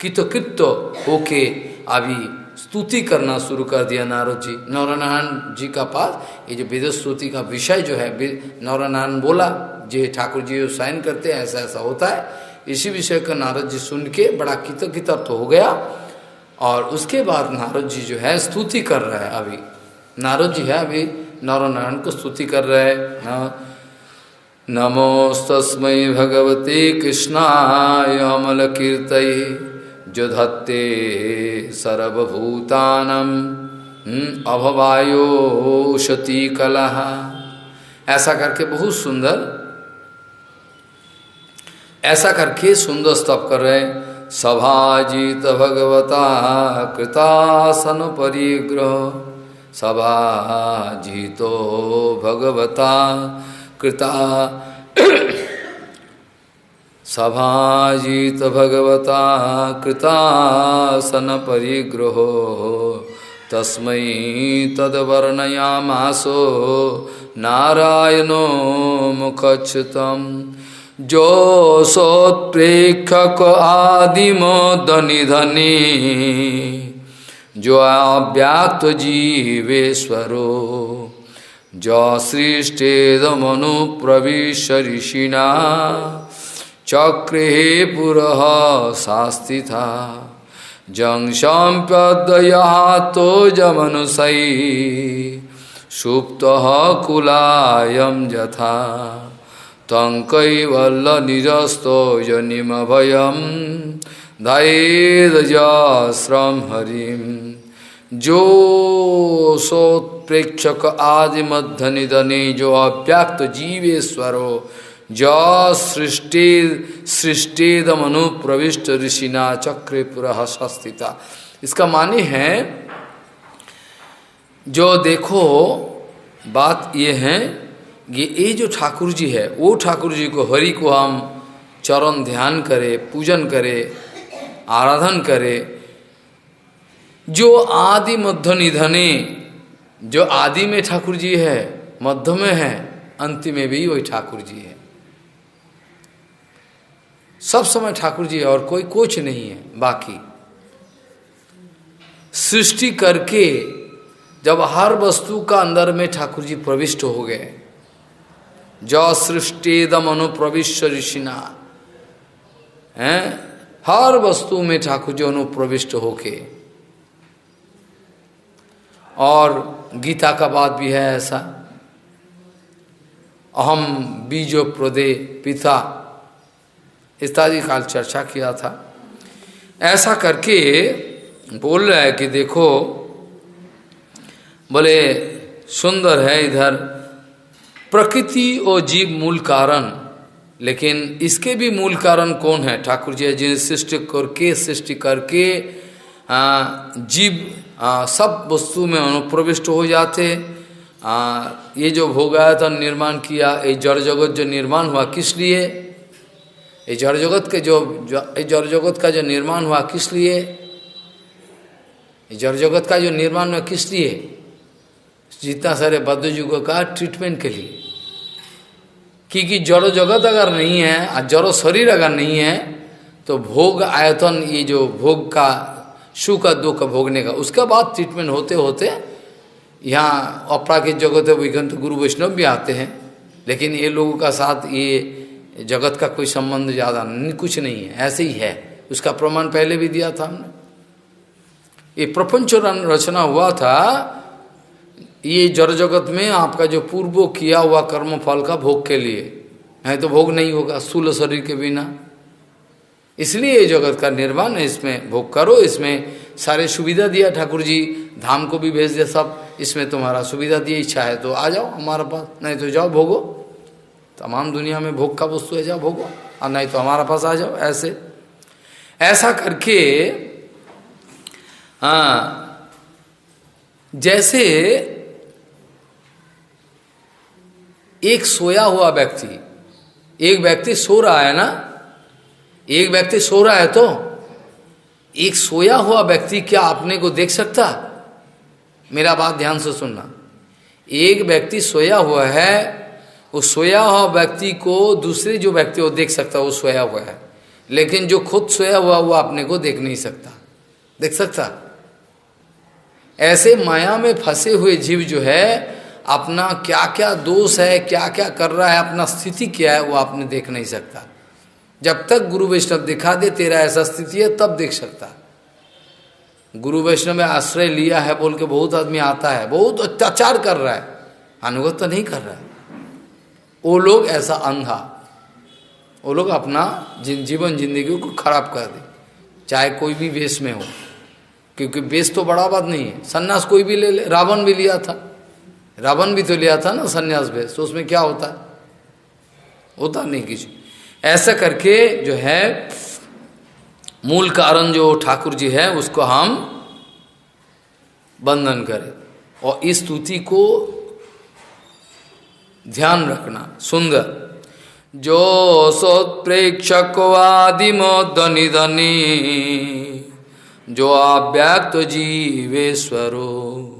कृतकृत्य होके अभी स्तुति करना शुरू कर दिया नारद जी नरनारायण जी का पास। ये जो वेद स्तुति का विषय जो है, नरनारायण बोला, जो ठाकुर जी जो साइन करते हैं ऐसा ऐसा होता है, इसी विषय का नारद जी सुन के बड़ा कृतज्ञता तो हो गया। और उसके बाद नारद जी जो है स्तुति कर रहे हैं। अभी नारद जी है अभी नरनारायण को स्तुति कर रहे हैं। नमोस्तस्मै भगवते कृष्णाय अमल कीर्तये जो धत्ते सर्वभूतानां अभवायो शती कलह। ऐसा करके बहुत सुंदर, ऐसा करके सुंदर स्तव कर रहे हैं। सभाजित भगवता कृतासन परिग्रह, सभाजितो भगवता कृता, सभाजित भगवता कृतासन परिग्रहो, तस्मै तद्वर्णयामासो नारायणो मुखच्युतम्। जो सोत्प्रेक्षक आदिमोदनिधनी, जो अव्याक्त जीवेश्वरो, जो सृष्टेदमनु प्रविश्य ऋषिणा चक्रे पुरः शास्तिथा। जं सम्पद्ययातो जमनुषै सुप्तः कुलायं यथा, तं कैवल्य निरस्तो जनिमभयं धैर्यजस्रं हरिं। जो सोत्प्रेक्षक आदि मध्य निधने, जो अव्याक्त जीवेश्वरो, ज सृष्टि सृष्टिदम अनुप्रविष्ट ऋषिना चक्रे पुरः संस्थिता। इसका माने है, जो देखो बात ये है, ये जो ठाकुर जी है, वो ठाकुर जी को, हरि को हम चरण ध्यान करे, पूजन करे, आराधन करे, जो आदि मध्य निधने, जो आदि में ठाकुर जी है, मध्य में है, अंत में भी वही ठाकुर जी है। सब समय ठाकुर जी है और कोई कुछ नहीं है बाकी। सृष्टि करके जब हर वस्तु का अंदर में ठाकुर जी प्रविष्ट हो गए, जो सृष्टिदम अनुप्रविष्ट ऋषिना, हैं, हर वस्तु में ठाकुर जी अनुप्रविष्ट होके। और गीता का बात भी है ऐसा, अहम बीजो प्रदे पिता इत्यादि काल चर्चा किया था। ऐसा करके बोल रहा है कि देखो, बोले सुंदर है इधर प्रकृति और जीव मूल कारण, लेकिन इसके भी मूल कारण कौन है? ठाकुर जी, जिन्हें सृष्टि करके जीव सब वस्तु में अनुप्रविष्ट हो जाते। ये जो भोगायतन निर्माण किया, ये जड़ जगत जो निर्माण हुआ किस लिए? ये जड़ जगत के जड़ जगत का जो निर्माण हुआ किस लिए? जड़ जगत का जो निर्माण हुआ किस लिए? जितना सारे बद्ध युगों का ट्रीटमेंट के लिए। क्योंकि जड़ जगत अगर नहीं है और जड़ शरीर अगर नहीं है, तो भोग आयतन, ये जो भोग का सुख का दुख का भोगने का, उसका बाद ट्रीटमेंट होते होते यहाँ अपराकित जगत है, वैकुंठ गुरु वैष्णव भी आते हैं। लेकिन ये लोगों का साथ ये जगत का कोई संबंध ज़्यादा नहीं, कुछ नहीं है, ऐसे ही है। उसका प्रमाण पहले भी दिया था हमने। ये प्रपंच रचना हुआ था ये जड़ जगत में आपका जो पूर्व किया हुआ कर्म फल का भोग के लिए है, तो भोग नहीं होगा स्थूल शरीर के बिना। इसलिए ये जगत का निर्माण है, इसमें भोग करो, इसमें सारे सुविधा दिया ठाकुर जी, धाम को भी भेज दिया सब, इसमें तुम्हारा सुविधा दिया, इच्छा है तो आ जाओ हमारे पास, नहीं तो जाओ भोगो, तमाम दुनिया में भोग का वस्तु है, जाओ भोगो, और नहीं तो हमारे पास आ जाओ। ऐसा करके जैसे एक सोया हुआ व्यक्ति, एक व्यक्ति सो रहा है ना, एक व्यक्ति सो रहा है, तो एक सोया हुआ व्यक्ति क्या अपने को देख सकता? मेरा बात ध्यान से सुनना। एक व्यक्ति सोया हुआ है, वो सोया हुआ व्यक्ति को दूसरे जो व्यक्ति वो देख सकता, वो सोया हुआ है, लेकिन जो खुद सोया हुआ वो अपने को देख नहीं सकता, देख सकता? ऐसे माया में फंसे हुए जीव जो है, अपना क्या क्या दोष है, क्या क्या कर रहा है, अपना स्थिति क्या है, वो आपने देख नहीं सकता। जब तक गुरु वैष्णव दिखा दे तेरा ऐसा स्थिति है, तब देख सकता। गुरु वैष्णव में आश्रय लिया है बोल के बहुत आदमी आता है, बहुत अत्याचार कर रहा है, अनुगत तो नहीं कर रहा है। वो लोग ऐसा अंधा, वो लोग अपना जीवन जिंदगी को खराब कर दे, चाहे कोई भी वेश में हो, क्योंकि वेश तो बड़ा बात नहीं है। सन्यास कोई भी ले ले, रावण भी लिया था, रावण भी तो लिया था ना सन्यास वेश, तो उसमें क्या होता? होता नहीं किसी। ऐसा करके जो है मूल कारण जो ठाकुर जी है, उसको हम बंधन करें, और इस स्तुति को ध्यान रखना। सुंदर जो सोत्प्रेक्षकवादिमोदनि धनी, जो अव्यक्त जीवेश्वरो,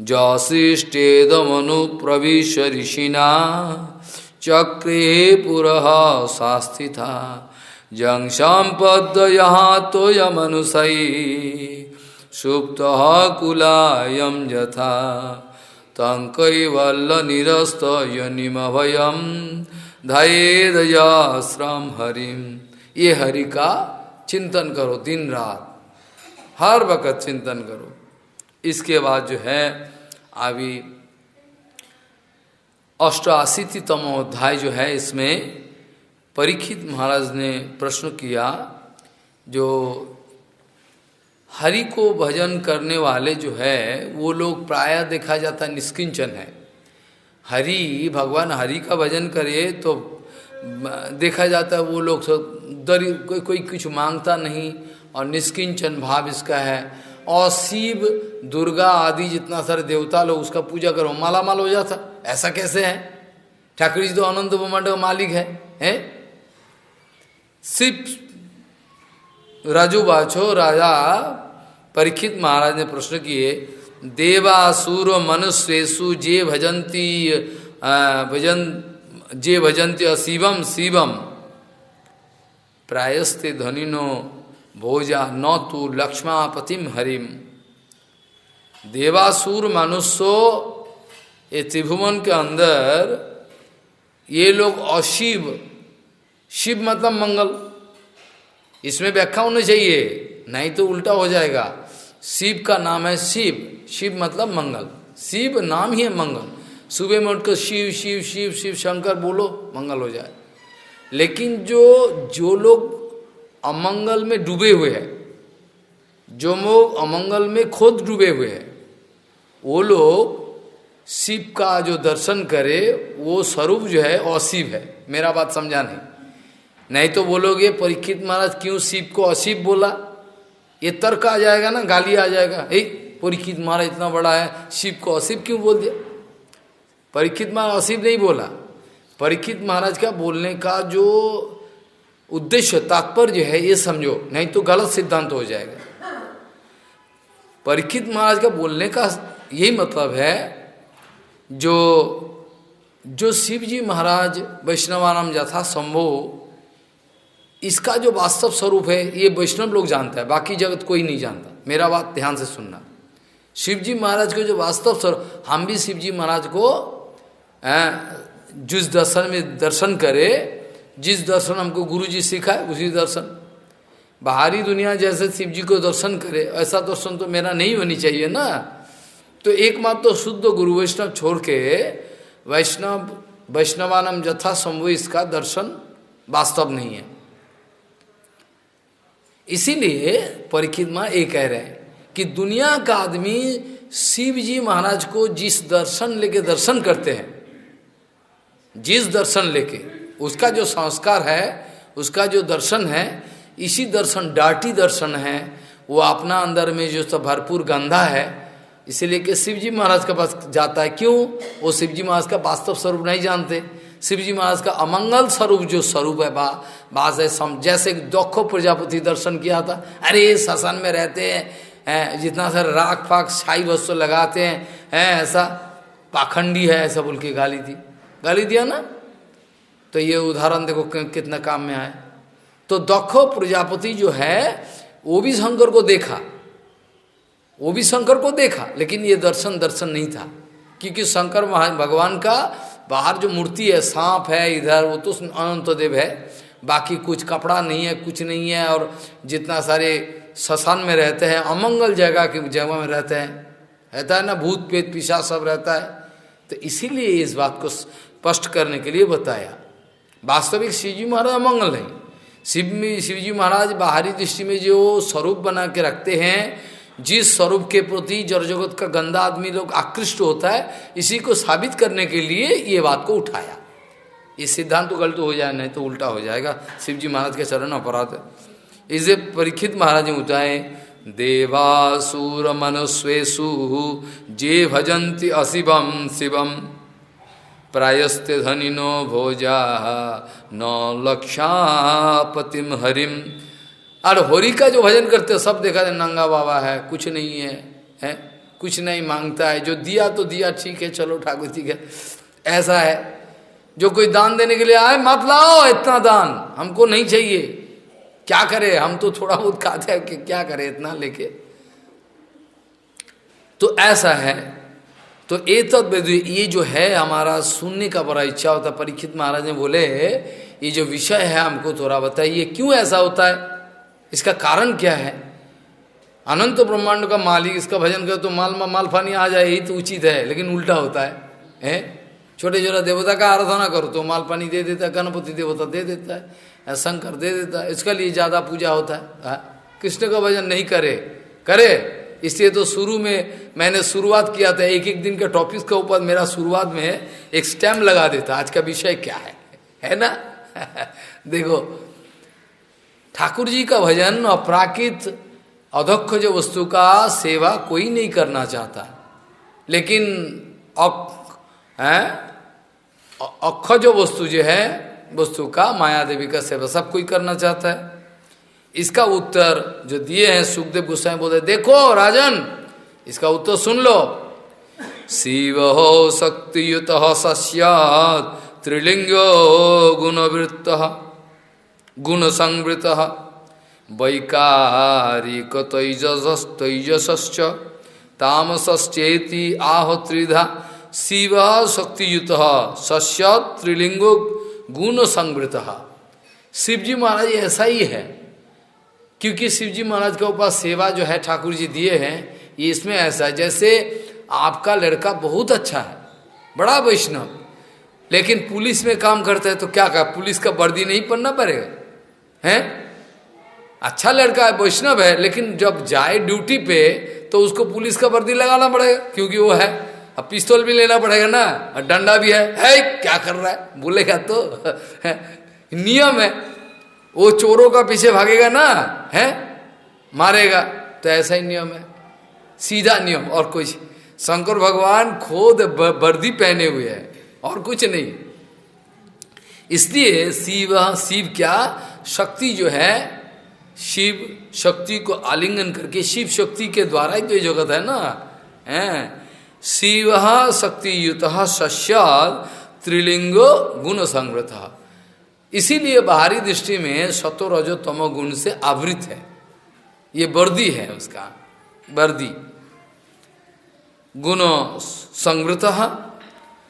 जो सृष्टेदमनु प्रविश ऋषिना चक्रे पुरः शास्थिता, जंग संपद यहाँ तो यमनुषयी सुप्त कुलायम यथा तं कैवल्य निरस्त योनिमभयम धैर्यश्रम हरिम। ये हरि का चिंतन करो दिन रात, हर वक्त चिंतन करो। इसके बाद जो है अभी 88तम अध्याय जो है, इसमें परीक्षित महाराज ने प्रश्न किया, जो हरि को भजन करने वाले जो है वो लोग प्रायः देखा जाता निष्किंचन है। हरि भगवान हरि का भजन करे तो देखा जाता है वो लोग सब कोई कुछ मांगता नहीं और निष्किंचन भाव इसका है। और शिव दुर्गा आदि जितना सारे देवता लोग उसका पूजा करो माला माल हो जाता, ऐसा कैसे है? ठाकुर जी तो अनंत ब्रह्मांड का मालिक है? शिव राजुवाचो राजा परीक्षित महाराज ने प्रश्न किए, देवासुर मनुष्येषु जे भजन्ति अशिवम शिवम प्रायस्ते धनिनो भोजा न तो लक्ष्मापतिम हरिम। देवासुर मनुष्य ये त्रिभुवन के अंदर ये लोग अशिव, शिव मतलब मंगल, इसमें व्याख्या होनी चाहिए नहीं तो उल्टा हो जाएगा। शिव का नाम है शिव, शिव मतलब मंगल, शिव नाम ही है मंगल। सुबह में उठकर शिव शिव शिव शिव शंकर बोलो मंगल हो जाए। लेकिन जो लोग अमंगल में डूबे हुए हैं, जो लोग अमंगल में खुद डूबे हुए हैं, वो लोग शिव का जो दर्शन करे वो स्वरूप जो है अशिव है। मेरा बात समझा नहीं तो बोलोगे परीक्षित महाराज क्यों शिव को अशिव बोला, ये तर्क आ जाएगा ना, गाली आ जाएगा। परीक्षित महाराज इतना बड़ा है शिव को अशिव क्यों बोल दिया? परीक्षित महाराज अशिव नहीं बोला। परीक्षित महाराज का बोलने का जो उद्देश्य तात्पर्य है ये समझो, नहीं तो गलत सिद्धांत हो जाएगा। परीक्षित महाराज का बोलने का यही मतलब है जो शिव जी महाराज वैष्णवानाम यथा संभव, इसका जो वास्तव स्वरूप है ये वैष्णव लोग जानता है, बाकी जगत कोई नहीं जानता। मेरा बात ध्यान से सुनना। शिव जी महाराज को जो वास्तव स्वरूप, हम भी शिव जी महाराज को जिस दर्शन में दर्शन करे, जिस दर्शन हमको गुरु जी सिखाए उसी दर्शन, बाहरी दुनिया जैसे शिव जी को दर्शन करे ऐसा दर्शन तो मेरा नहीं होनी चाहिए ना। तो एकमात्र तो शुद्ध गुरु वैष्णव छोड़ के वैष्णवानम यथा संभव इसका दर्शन वास्तव नहीं है। इसीलिए परीक्षित माँ ये कह रहे हैं कि दुनिया का आदमी शिव जी महाराज को जिस दर्शन लेके दर्शन करते हैं, जिस दर्शन लेके उसका जो संस्कार है, उसका जो दर्शन है, इसी दर्शन डार्टी दर्शन है, वो अपना अंदर में जो सब भरपूर गंधा है, इसीलिए कि शिव जी महाराज के पास जाता है। क्यों? वो शिव जी महाराज का वास्तव स्वरूप नहीं जानते। शिव जी महाराज का अमंगल स्वरूप जो स्वरूप है बास है, जैसे दक्ष प्रजापति दर्शन किया था, अरे ससन में रहते हैं, जितना सारे राख फाक छाई वस्तु लगाते हैं, ऐसा पाखंडी है ऐसा बोल के गाली दिया ना। तो ये उदाहरण देखो कितना काम में आए। तो दक्ष प्रजापति जो है वो भी शंकर को देखा, लेकिन ये दर्शन नहीं था, क्योंकि शंकर भगवान का बाहर जो मूर्ति है, सांप है इधर, वो तो अनंत देव है, बाकी कुछ कपड़ा नहीं है, कुछ नहीं है। और जितना सारे शसान में रहते हैं, अमंगल जगह में रहते हैं, रहता है ना, भूत पेट पिशाच सब रहता है। तो इसीलिए इस बात को स्पष्ट करने के लिए बताया। वास्तविक शिवजी महाराज अमंगल नहीं। शिवजी महाराज बाहरी दृष्टि में जो स्वरूप बना के रखते हैं, जिस स्वरूप के प्रति जड़ जगत का गंदा आदमी लोग आकृष्ट होता है, इसी को साबित करने के लिए ये बात को उठाया। ये सिद्धांत तो गलत हो जाए, नहीं तो उल्टा हो जाएगा। शिव जी महाराज के चरण अपराध है। इसे परीक्षित महाराज ने उठाए, देवासुर मनुष्वेषु जे भजन्ति अशिवम शिवम प्रायस्ते धनिनो भोजा न लक्षापतिम हरिम। और होरी का जो भजन करते हैं सब देखा है, नंगा बाबा है, कुछ नहीं है, कुछ नहीं मांगता है, जो दिया तो दिया, ठीक है चलो ठाकुर ठीक है, ऐसा है। जो कोई दान देने के लिए आए, मत लाओ इतना दान, हमको नहीं चाहिए, क्या करे, हम तो थोड़ा बहुत खाते हैं कि क्या करे इतना लेके। तो ऐसा है। तो ये जो है हमारा सुनने का बड़ा इच्छा होता। परीक्षित महाराज ने बोले ये जो विषय है हमको थोड़ा बताइए, क्यों ऐसा होता है, इसका कारण क्या है। अनंत ब्रह्मांड का मालिक, इसका भजन करे तो माल फानी आ जाए, यही तो उचित है, लेकिन उल्टा होता है। छोटे छोटे देवता का आराधना करो तो माल पानी दे देता है, गणपति देवता दे देता है, शंकर दे देता है, इसके लिए ज़्यादा पूजा होता है। कृष्ण का भजन नहीं करे। इसलिए तो शुरू में मैंने शुरुआत किया था, एक दिन के टॉपिक के ऊपर मेरा शुरुआत में एक स्टैम्प लगा देता, आज का विषय क्या है ना। देखो, ठाकुर जी का भजन अपराकित अधक्ष जो वस्तु का सेवा कोई नहीं करना चाहता, लेकिन अक्ष जो वस्तु जो है वस्तु का, माया देवी का सेवा सब कोई करना चाहता है। इसका उत्तर जो दिए हैं सुखदेव गोस्वामी बोलते, देखो राजन, इसका उत्तर सुन लो। शिव शक्तियुत सस्यात् त्रिलिंगो गुणवृत्त गुण संवृत वैकारिक तैजसश्च तामसश्चेति आह त्रिधा शिव शक्तियुत सस्यात् त्रिलिंगो गुण संवृत। शिवजी महाराज ऐसा ही है, क्योंकि शिवजी महाराज के ऊपर सेवा जो है ठाकुर जी दिए हैं, ये इसमें ऐसा है जैसे आपका लड़का बहुत अच्छा है, बड़ा वैष्णव, लेकिन पुलिस में काम करता है तो क्या कहा, पुलिस का वर्दी नहीं पहनना पड़ेगा, हैं? अच्छा लड़का है, वैष्णव है, लेकिन जब जाए ड्यूटी पे तो उसको पुलिस का वर्दी लगाना पड़ेगा, क्योंकि वो है। अब पिस्तौल भी लेना पड़ेगा ना, और डंडा भी है क्या कर रहा है बोलेगा तो नियम है। वो चोरों का पीछे भागेगा ना, है मारेगा, तो ऐसा ही नियम है, सीधा नियम, और कुछ। शंकर भगवान खुद वर्दी पहने हुए हैं और कुछ नहीं। इसलिए शिव क्या शक्ति जो है, शिव शक्ति को आलिंगन करके, शिव शक्ति के द्वारा ही तो जगत है ना, है। शिव शक्ति युत सस्यात् त्रिलिंगो गुण संवृत। इसीलिए बाहरी दृष्टि में सतो रजो तमो गुण से आवृत है, ये वर्दी है उसका, वर्दी। गुण संवृत,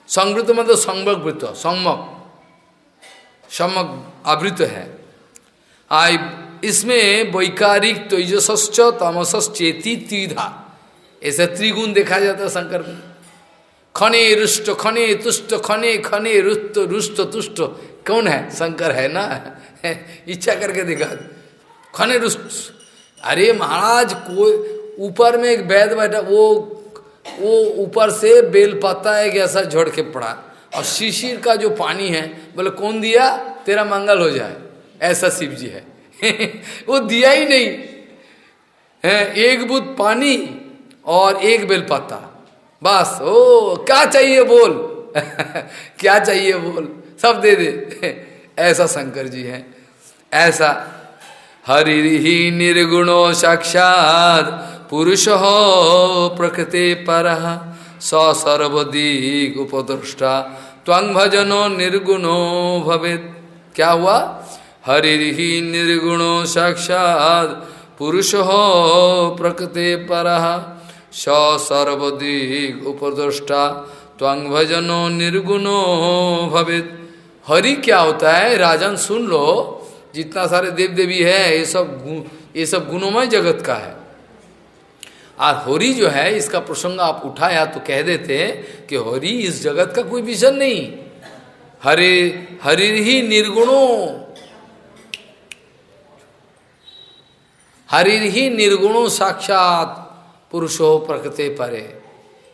संवृत मतलब संवृत, सम्यक आवृत है। इसमें वैकारिक तेजसश्च तमसश्चेति त्रिधा, ऐसे त्रिगुण देखा जाता है शंकर में। खने रुष्ट खने तुष्ट, खने खने रुष्ट रुष्ट तुष्ट, कौन है? शंकर है ना, इच्छा करके दिखा, खने रुष्ट। अरे महाराज, कोई ऊपर में एक वैद्य बैठा, वो ऊपर से बेल पत्ता एक ऐसा झड़ के पड़ा, और शिशिर का जो पानी है, बोले कौन दिया, तेरा मंगल हो जाए, ऐसा शिव जी है। वो दिया ही नहीं है, एक बूंद पानी और एक बेल पत्ता, बस। ओ क्या चाहिए बोल क्या चाहिए बोल, सब दे दे, ऐसा शंकर जी है। ऐसा हरिर्हि निर्गुणो साक्षात् पुरुष प्रकृति परः स सर्वदिक् उपद्रष्टा त्वं भजनो निर्गुणो भवेत्। क्या हुआ? हरिर्हि निर्गुणो साक्षात् पुरुष प्रकृति परः स सर्वदिक् उपद्रष्टा त्वं भजनो निर्गुणो भवेत्। हरि क्या होता है राजन, सुन लो, जितना सारे देव देवी है ये सब गुणोमय जगत का है। और हरि जो है, इसका प्रसंग आप उठाया तो कह देते कि हरि इस जगत का कोई विजन नहीं। हरि निर्गुणो, हरि निर्गुणो साक्षात पुरुषो प्रकृति परे।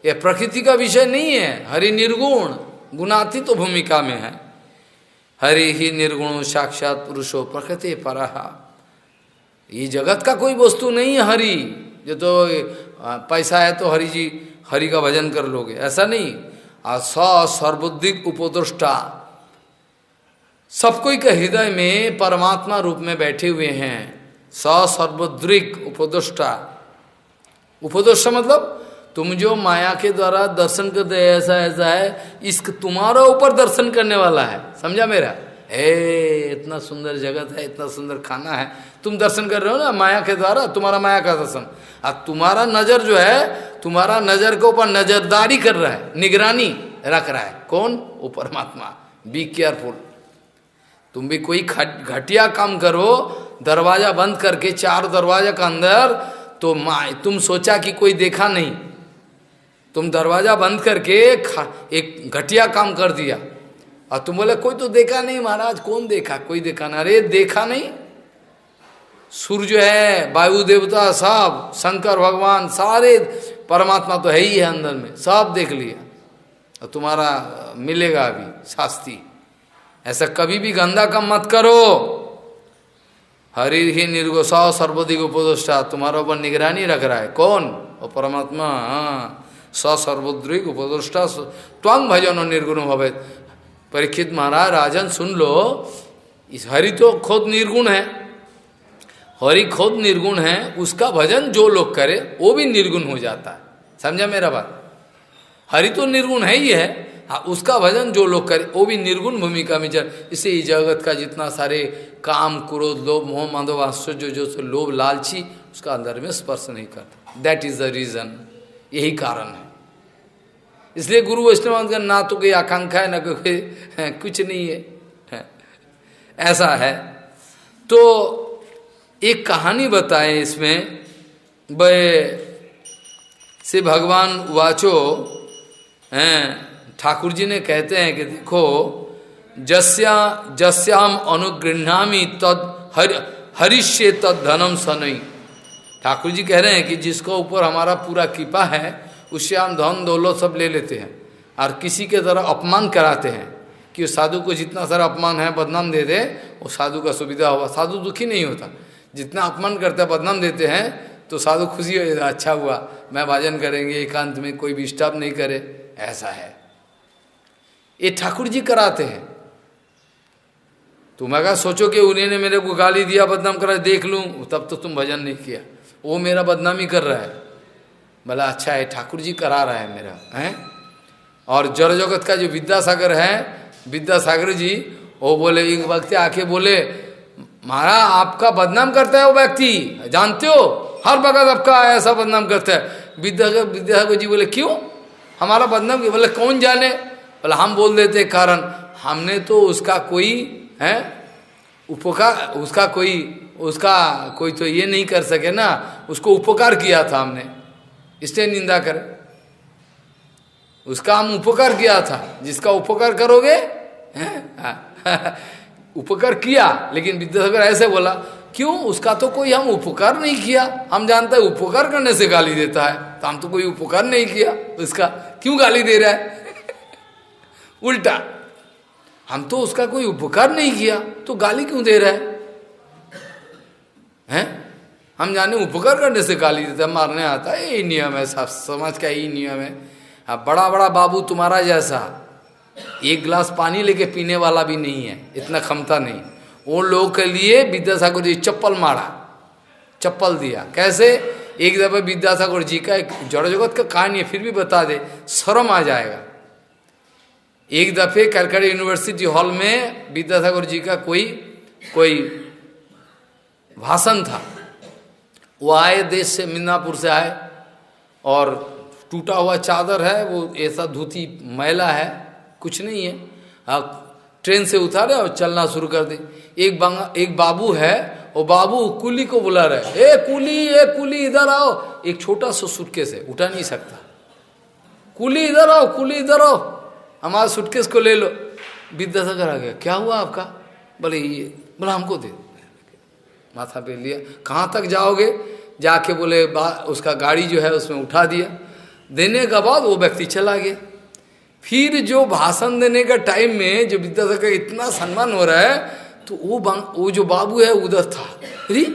यह प्रकृति का विषय नहीं है, हरि निर्गुण, गुणातीत तो भूमिका में है। हरि ही निर्गुणो साक्षात पुरुषो प्रकृति परः। ये जगत का कोई वस्तु नहीं है हरि, जो तो पैसा है तो हरि जी, हरि का भजन कर लोगे, ऐसा नहीं। और सर्वोदिक उपद्रष्टा, सब कोई के हृदय में परमात्मा रूप में बैठे हुए हैं। सर्वोद्रिक उपद्रष्टा, उपद्रष्टा मतलब तुम जो माया के द्वारा दर्शन करते हैं, ऐसा ऐसा है, इसका तुम्हारा ऊपर दर्शन करने वाला है, समझा मेरा? इतना सुंदर जगत है, इतना सुंदर खाना है, तुम दर्शन कर रहे हो ना माया के द्वारा, तुम्हारा माया का दर्शन। अब तुम्हारा नजर जो है, तुम्हारा नजर के ऊपर नजरदारी कर रहा है, निगरानी रख रहा है, कौन? वो परमात्मा। Be careful. तुम भी कोई घटिया काम करो, दरवाजा बंद करके, चार दरवाजा का अंदर, तो तुम सोचा कि कोई देखा नहीं, तुम दरवाजा बंद करके एक घटिया काम कर दिया, और तुम बोले कोई तो देखा नहीं महाराज, कौन देखा? कोई देखा ना। अरे देखा नहीं, सूर्य है, वायु देवता सब, शंकर भगवान, सारे परमात्मा तो है ही है अंदर में, सब देख लिया, और तुम्हारा मिलेगा अभी शास्ति। ऐसा कभी भी गंदा काम मत करो। हरि ही निर्गोषा सर्वदिक उपदेष्टा, तुम्हारा ऊपर निगरानी रख रहा है। कौन? वो परमात्मा। स सर्वद्रिक उपदेष्टा त्वं भजन निर्गुण भवे। परीक्षित महाराज, राजन सुन लो, इस हरि तो खुद निर्गुण है, हरि खुद निर्गुण है, उसका भजन जो लोग करे वो भी निर्गुण हो जाता है। समझा मेरा बात? हरि तो निर्गुण है ही है, हाँ, उसका भजन जो लोग करे वो भी निर्गुण भूमिका में चल। इसे इस जगत का जितना सारे काम, क्रोध, लोभ, मोह, माधव, आश्चर्य, जो लोभ, लालची, उसका अंदर में स्पर्श नहीं करता। दैट इज द रीजन, यही कारण है। इसलिए गुरु वैष्णव का ना तो कोई आकांक्षा है, ना कोई कुछ नहीं है, ऐसा है। तो एक कहानी बताए इसमें, से भगवान वाचो हैं, ठाकुर जी ने कहते हैं कि देखो, जस्याम अनुगृह्णामि तद हरिष्ये तद धनम सनई। ठाकुर जी कह रहे हैं कि जिसको ऊपर हमारा पूरा कृपा है, उससे हम धन दौलत सब ले लेते हैं, और किसी के तरह अपमान कराते हैं कि साधु को जितना सारा अपमान है, बदनाम दे दे, वो साधु का सुविधा होगा। साधु दुखी नहीं होता, जितना अपमान करते हैं, बदनाम देते हैं, तो साधु खुशी हो जाता, अच्छा हुआ, मैं भजन करेंगे एकांत में, कोई भी डिस्टर्ब नहीं करे, ऐसा है। ये ठाकुर जी कराते हैं। तुम अगर सोचो कि उन्होंने मेरे को गाली दिया, बदनाम करा, देख लूं, तब तो तुम भजन नहीं किया। वो मेरा बदनामी कर रहा है, भला अच्छा है, ठाकुर जी करा रहा है मेरा, हैं। और जड़ जगत का जो विद्यासागर है, विद्यासागर जी, वो बोले, एक वक्त आके बोले, महाराज आपका बदनाम करता है वो व्यक्ति, जानते हो, हर वक्त आपका ऐसा बदनाम करता है। विद्यासागर जी बोले, क्यों हमारा बदनाम क्यों? बोले कौन जाने, बोले हम बोल देते, कारण हमने तो उसका कोई है उपकार, उसका कोई तो ये नहीं कर सके ना, उसको उपकार किया था हमने, इसलिए निंदा करे। उसका हम उपकार किया था, जिसका उपकार करोगे, उपकार किया। लेकिन विद्यासागर ऐसे बोला, क्यों, उसका तो कोई हम उपकार नहीं किया, हम जानते हैं उपकार करने से गाली देता है, तो हम तो कोई उपकार नहीं किया, उसका क्यों गाली दे रहा है? उल्टा, हम तो उसका कोई उपकार नहीं किया, तो गाली क्यों दे रहा है? हम जाने उपकार करने से गाली देता है, मारने आता है, यही नियम है, सब समाज का यही नियम है। अब बड़ा बड़ा बाबू तुम्हारा जैसा एक गिलास पानी लेके पीने वाला भी नहीं है, इतना क्षमता नहीं। उन लोगों के लिए विद्यासागर जी चप्पल मारा, चप्पल दिया। कैसे? एक दफे विद्यासागर जी का एक जड़ जगत का कहानी है, फिर भी बता दे, शर्म आ जाएगा। एक दफे कलकत्ता यूनिवर्सिटी हॉल में विद्यासागर जी का कोई भाषण था। वो आए देश से, मिदनापुर से आए, और टूटा हुआ चादर है, वो ऐसा धोती मैला है, कुछ नहीं है। अब ट्रेन से उतारे और चलना शुरू कर दे। एक बाबू है, वो बाबू कुली को बुला रहे, ए कुली इधर आओ। एक छोटा सा सूटकेस है, उठा नहीं सकता, कुली इधर आओ, हमारा सूटकेस को ले लो। विद्यासागर आ गया, क्या हुआ आपका? बोले ये, बोला हमको दे। माथा पे लिया, कहाँ तक जाओगे? जाके बोले उसका गाड़ी जो है उसमें उठा दिया। देने के बाद वो व्यक्ति चला गया। फिर जो भाषण देने का टाइम में जो विद्यासागर का इतना सम्मान हो रहा है, तो वो जो बाबू है उधर था। अरे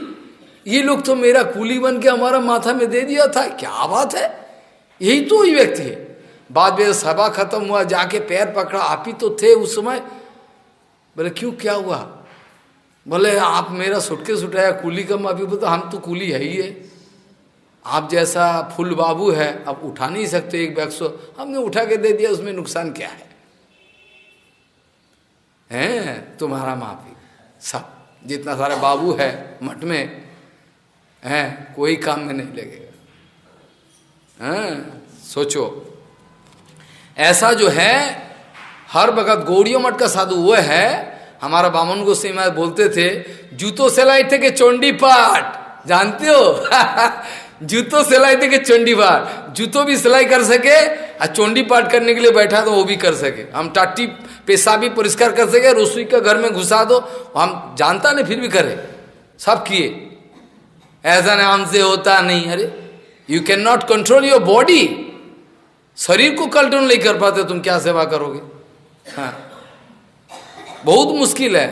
ये लोग तो मेरा कूली बन के हमारा माथा में दे दिया था, क्या बात है, यही तो वही व्यक्ति है। बाद में सभा खत्म हुआ, जाके पैर पकड़ा, आप ही तो थे उस समय। बोले क्यों, क्या हुआ? बोले आप मेरा सूटकेस उठाया, कूली का माफी। बोलता हम तो कूली है ही है, आप जैसा फुल बाबू है, आप उठा नहीं सकते एक बैग सो, हमने उठा के दे दिया, उसमें नुकसान क्या है? हैं तुम्हारा माफी। सब जितना सारे बाबू है मठ में हैं, कोई काम में नहीं लगेगा। हैं सोचो, ऐसा जो है हर वक्त गौड़ियों मठ का साधु वो है। हमारा बामन गोसाई महाराज बोलते थे, जूतो सिलाई थे के चोंडी पाठ, जानते हो? जूतो सिलाई थे के चोंडी पाठ, जूतो भी सिलाई कर सके और चोंडी पाठ करने के लिए बैठा तो वो भी कर सके। हम टाटी पेशाब भी परिष्कार कर सके, रसोई का घर में घुसा दो, हम जानता नहीं फिर भी करे, सब किए। ऐसा नहीं हमसे होता नहीं। अरे you can not control your body, शरीर को कंट्रोल नहीं कर पाते, तुम क्या सेवा करोगे? हाँ, बहुत मुश्किल है।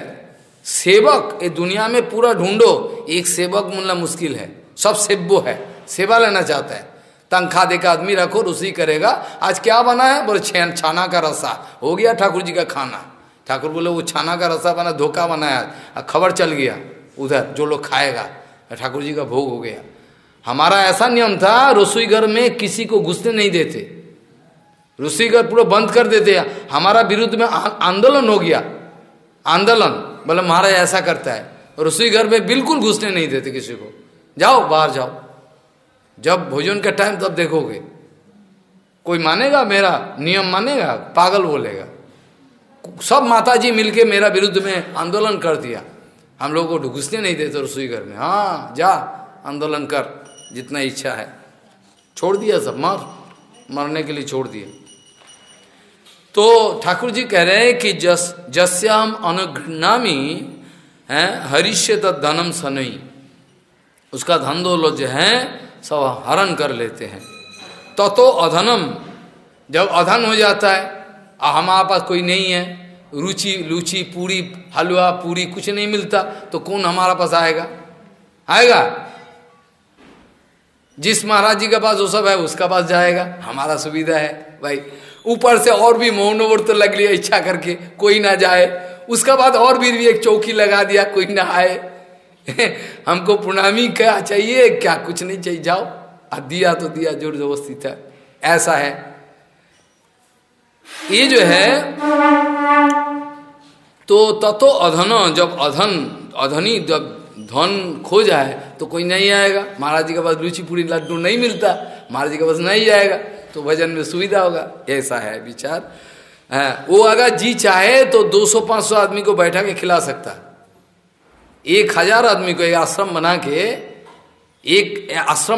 सेवक ये दुनिया में पूरा ढूंढो, एक सेवक मिलना मुश्किल है। सब सेव्य है, सेवा लेना चाहता है। तनख्वाह देकर आदमी रखो, रुसी करेगा। आज क्या बना है? बोले छाना का रसा हो गया ठाकुर जी का खाना। ठाकुर बोले वो छाना का रसा बना, धोखा बनाया, खबर चल गया उधर, जो लोग खाएगा ठाकुर जी का भोग हो गया। हमारा ऐसा नियम था, रसोई घर में किसी को घुसने नहीं देते, रसोई घर पूरा बंद कर देते। हमारा विरुद्ध में आंदोलन हो गया, आंदोलन, बोले महाराज ऐसा करता है, रसोई घर में बिल्कुल घुसने नहीं देते किसी को, जाओ बाहर जाओ। जब भोजन का टाइम तब देखोगे, कोई मानेगा मेरा नियम? मानेगा? पागल बोलेगा। सब माताजी मिलके मेरा विरुद्ध में आंदोलन कर दिया, हम लोगों को घुसने नहीं देते रसोई घर में। हाँ जा आंदोलन कर, जितना इच्छा है। छोड़ दिया सब, मरने के लिए छोड़ दिया। तो ठाकुर जी कह रहे हैं कि जस्याम अनुगृणामी है हरिष्य धनम सनई, उसका धन दौलत जो है सब हरण कर लेते हैं। तो अधनम, जब अधन हो जाता है, हमारे पास कोई नहीं है, रुचि लूची पूरी हलवा पूरी कुछ नहीं मिलता, तो कौन हमारा पास आएगा? आएगा? जिस महाराज जी के पास वो सब है उसका पास जाएगा। हमारा सुविधा है भाई, ऊपर से और भी मौनव्रत लग लिया इच्छा करके, कोई ना जाए। उसका बाद और भी एक चौकी लगा दिया, कोई ना आए। हमको प्रणामी क्या चाहिए? क्या कुछ नहीं चाहिए, जाओ। दिया तो दिया, जोर जबरदस्ती था, ऐसा है। ये जो है तो ततो अधन, जब अधनी जब धन खो जाए तो कोई नहीं आएगा। महाराज जी के पास लूची पूरी लड्डू नहीं मिलता, महाराज जी के पास नहीं जाएगा, तो भजन में सुविधा होगा। ऐसा है विचार। वो अगर जी चाहे तो 200-500 आदमी को बैठा के खिला सकता, 1000 आदमी को एक आश्रम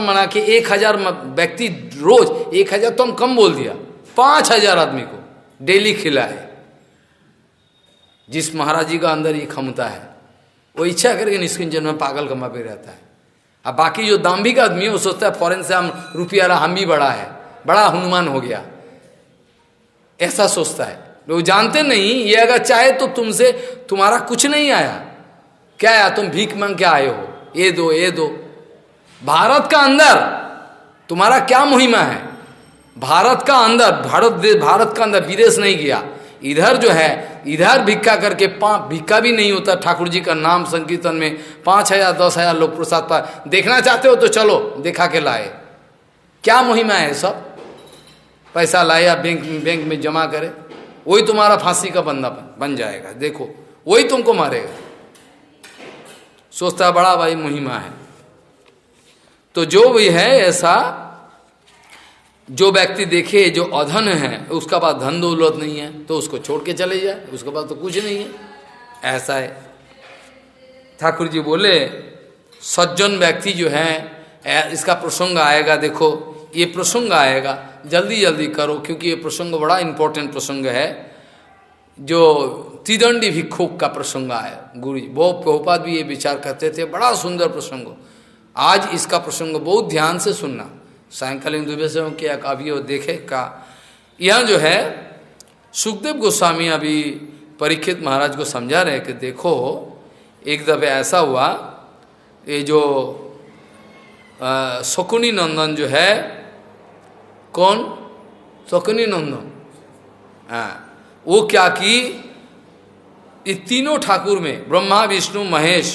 बना के 1000 व्यक्ति रोज, 1000 तो हम कम बोल दिया, 5000 आदमी को डेली खिलाए। जिस महाराज जी का अंदर ये क्षमता है, वो इच्छा करके निष्किंचन में पागल कमा पे रहता है। अब बाकी जो दाम्भिक आदमी है वो सोचता है फॉरेन से हम रुपया हम भी बड़ा है, बड़ा हनुमान हो गया, ऐसा सोचता है। लोग जानते नहीं, ये अगर चाहे तो तुमसे तुम्हारा कुछ नहीं आया, क्या आया? तुम भीख मांग के आए हो, ये दो ये दो। भारत का अंदर तुम्हारा क्या महिमा है? भारत का अंदर, भारत का अंदर, विदेश नहीं गया, इधर जो है, इधर भिक्खा करके भिक्खा भी नहीं होता। ठाकुर जी का नाम संकीर्तन में 5000 10,000 लोग प्रसाद पर। देखना चाहते हो तो चलो, देखा के लाए। क्या महिमा है? सब पैसा लाया बैंक में जमा करे, वही तुम्हारा फांसी का बंदा बन जाएगा। देखो वही तुमको मारेगा, सोचता बड़ा भाई महिमा है। तो जो भी है ऐसा, जो व्यक्ति देखे जो अधन है, उसका पास धन दौलत नहीं है, तो उसको छोड़ के चले जाए, उसके पास तो कुछ नहीं है, ऐसा है। ठाकुर जी बोले सज्जन व्यक्ति जो है, इसका प्रसंग आएगा, देखो ये प्रसंग आएगा, जल्दी जल्दी करो, क्योंकि ये प्रसंग बड़ा इंपॉर्टेंट प्रसंग है। जो त्रिदंडी भिक्षुक का प्रसंग आया, गुरु जी वो प्रभुपाद भी ये विचार करते थे, बड़ा सुंदर प्रसंग। आज इसका प्रसंग बहुत ध्यान से सुनना, सायंकालीन दुबे क्या काव्य हो देखे का। यह जो है सुखदेव गोस्वामी अभी परीक्षित महाराज को समझा रहे कि देखो एक दफे ऐसा हुआ, ये जो शकुनी नंदन जो है, कौन? शकुनी नंदन, हाँ, वो क्या की, ये तीनों ठाकुर में ब्रह्मा विष्णु महेश,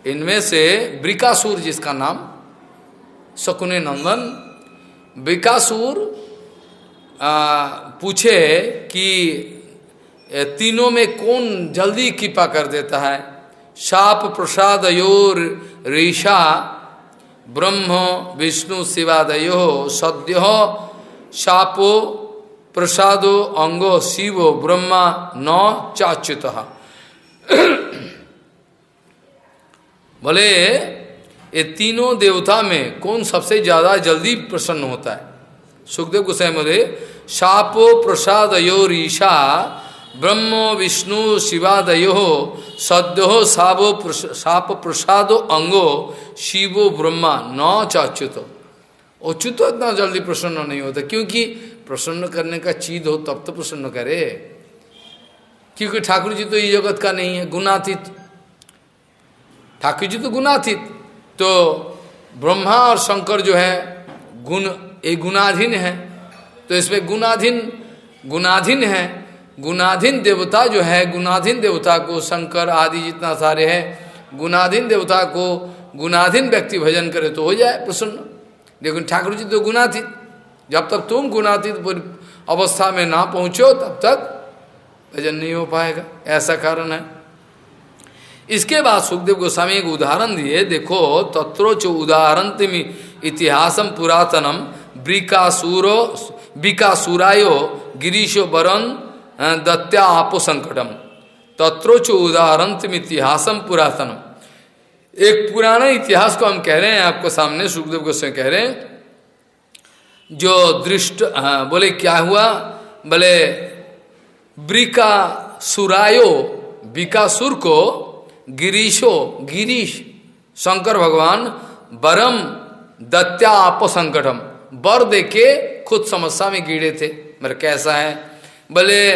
इनमें से वृकासुर जिसका नाम शकुनी नंदन, वृकासुर पूछे कि तीनों में कौन जल्दी कृपा कर देता है। शाप प्रसादयोर ऋषा ब्रह्म विष्णु शिवादयो सद्यो शापो प्रसादो अंगो शिवो ब्रह्मा न चाच्युत। बोले ये तीनों देवता में कौन सबसे ज्यादा जल्दी प्रसन्न होता है? सुखदेव गोस्वामी बोले शापो प्रसादयो ऋषा ब्रह्म विष्णु शिवादयो सद्यो शाप प्रसादो अंगो शिवो ब्रह्मा न चाच्युत। अच्युत इतना जल्दी प्रसन्न नहीं होता, क्योंकि प्रसन्न करने का चीज हो तब तो प्रसन्न करे। क्योंकि ठाकुर जी तो ये जगत का नहीं है, गुणातीत। ठाकुर जी तो गुणातीत, तो ब्रह्मा और शंकर जो है गुण, एक गुणाधीन है, तो इसमें गुणाधीन है। गुणाधीन देवता जो है, गुणाधीन देवता को शंकर आदि जितना सारे हैं, गुणाधीन देवता को गुणाधीन व्यक्ति भजन करे तो हो जाए प्रसन्न। लेकिन ठाकुर जी तो गुणातीत, जब तक तुम गुणातीत अवस्था में ना पहुंचो तब तक भजन नहीं हो पाएगा, ऐसा कारण है। इसके बाद सुखदेव गोस्वामी एक उदाहरण दिए, देखो तत्रोच उदाहरण इतिहासम पुरातनम ब्रिकासुरायो गिरीशो वरन दत्या आपो संकटम। तत्रोच उदाहरण इतिहासम पुरातनम, एक पुराना इतिहास को हम कह रहे हैं आपको सामने, सुखदेव गोस्वामी कह रहे हैं। जो दृष्ट बोले क्या हुआ, बोले ब्रिकासुरायो, बिकासुर को गिरीश शंकर भगवान वरम दत्या आप संकटम, वर देके खुद समस्या में गिरे थे। मेरे कैसा है, बोले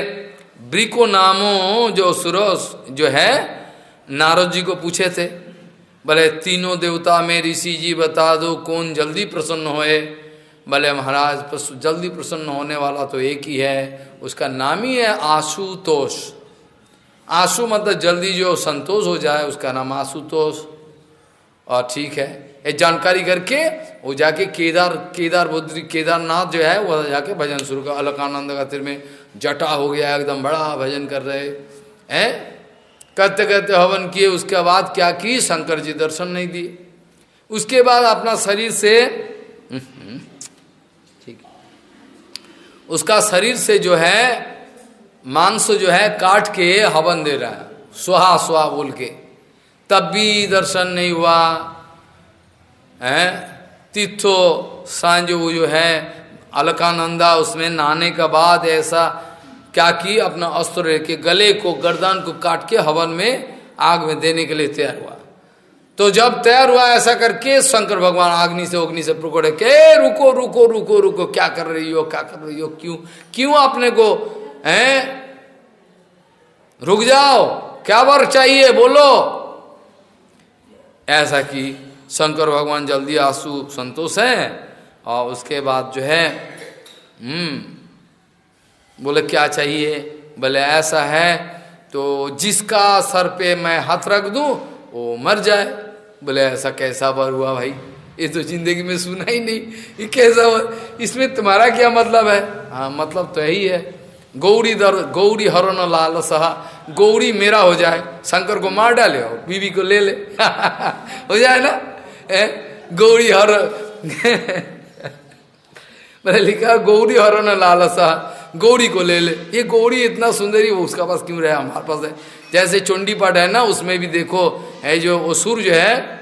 ब्रिको नामो जो सुरोस जो है नारद जी को पूछे थे, बोले तीनों देवता में ऋषि जी बता दो कौन जल्दी प्रसन्न होए। बोले महाराज जल्दी प्रसन्न होने वाला तो एक ही है, उसका नाम ही है आशुतोष। आशु मतलब जल्दी जो संतोष हो जाए, उसका नाम आशुतोष। और ठीक है, ये जानकारी करके वो जाके केदारनाथ जो है वो जाके भजन शुरू कर। अलकानंद का तिर में जटा हो गया, एकदम बड़ा भजन कर रहे हैं, करते करते हवन किए। उसके बाद क्या की, शंकर जी दर्शन नहीं दिए। उसके बाद अपना शरीर से ठीक, उसका शरीर से जो है मांस जो है काट के हवन दे रहा है, सुहा सुहा बोल के, तब भी दर्शन नहीं हुआ है। तीर्थो सांझ वो जो है अलकानंदा, उसमें नहाने के बाद ऐसा क्या की, अपना अस्त्र लेके गले को गर्दन को काट के हवन में आग में देने के लिए तैयार हुआ। तो जब तैयार हुआ ऐसा करके, शंकर भगवान अग्नि से पकड़े के रुको रुको रुको रुको, क्या कर रही हो, क्या कर रही हो, क्यों अपने को हैं, रुक जाओ, क्या वर चाहिए बोलो। ऐसा कि शंकर भगवान जल्दी आंसू संतोष है। और उसके बाद जो है बोले क्या चाहिए, बोले ऐसा है तो जिसका सर पे मैं हाथ रख दूं वो मर जाए। बोले ऐसा कैसा वर हुआ भाई, ये तो जिंदगी में सुना ही नहीं, ये कैसा वर, इसमें तुम्हारा क्या मतलब है। हाँ मतलब तो यही है, गौरी हरण लाल सहा, गौरी मेरा हो जाए, शंकर को मार डाले और बीवी को ले ले हो जाए ना, गौरी हर मैंने लिखा गौरी हरण लाल सहा, गौरी को ले ले। ये गौरी इतना सुंदरी वो उसका पास क्यों रहा, हमारे पास है। जैसे चंडी पाठ है ना, उसमें भी देखो है जो असुर जो है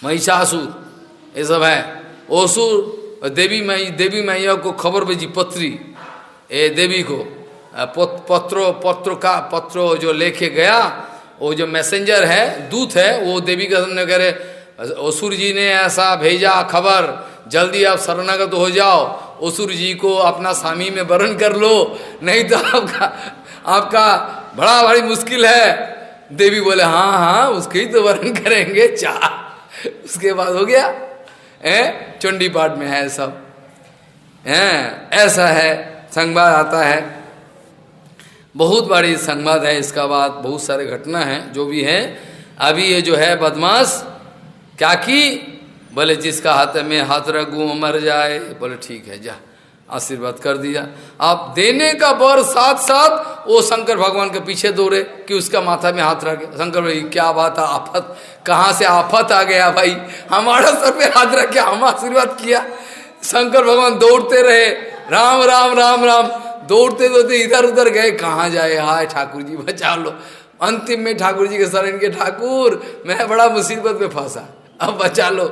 महिषासुर ये सब है, असुर देवी मैया को खबर भेजी पत्री, ए देवी को पत्र जो लेके गया, वो जो मैसेंजर है दूत है, वो देवी का सामने कह रहे असुर जी ने ऐसा भेजा खबर, जल्दी आप शरणागत हो जाओ, असुर जी को अपना स्वामी में वरण कर लो, नहीं तो आपका बड़ा भारी मुश्किल है। देवी बोले हाँ हाँ उसके ही तो वरण करेंगे, उसके बाद हो गया। चंडी पाठ में है सब, ऐसा है संवाद आता है, बहुत बड़ी संवाद है। इसका बाद बहुत सारे घटना है जो भी है। अभी ये जो है बदमाश क्या की, बोले जिसका हाथ में हाथ रखूं मर जाए। बोले ठीक है जा, आशीर्वाद कर दिया। आप देने का बर साथ साथ वो शंकर भगवान के पीछे दौड़े कि उसका माथा में हाथ रखे। शंकर भाई क्या बात है, आफत कहाँ से आफत आ गया भाई, हमारा सर पे हाथ रख के हम आशीर्वाद किया। शंकर भगवान दौड़ते रहे, राम राम राम राम, दौड़ते दौड़ते इधर उधर गए, कहाँ जाए, हाय ठाकुर जी बचा लो। अंतिम में ठाकुर जी के शरण के, ठाकुर मैं बड़ा मुसीबत में फंसा, अब बचा लो।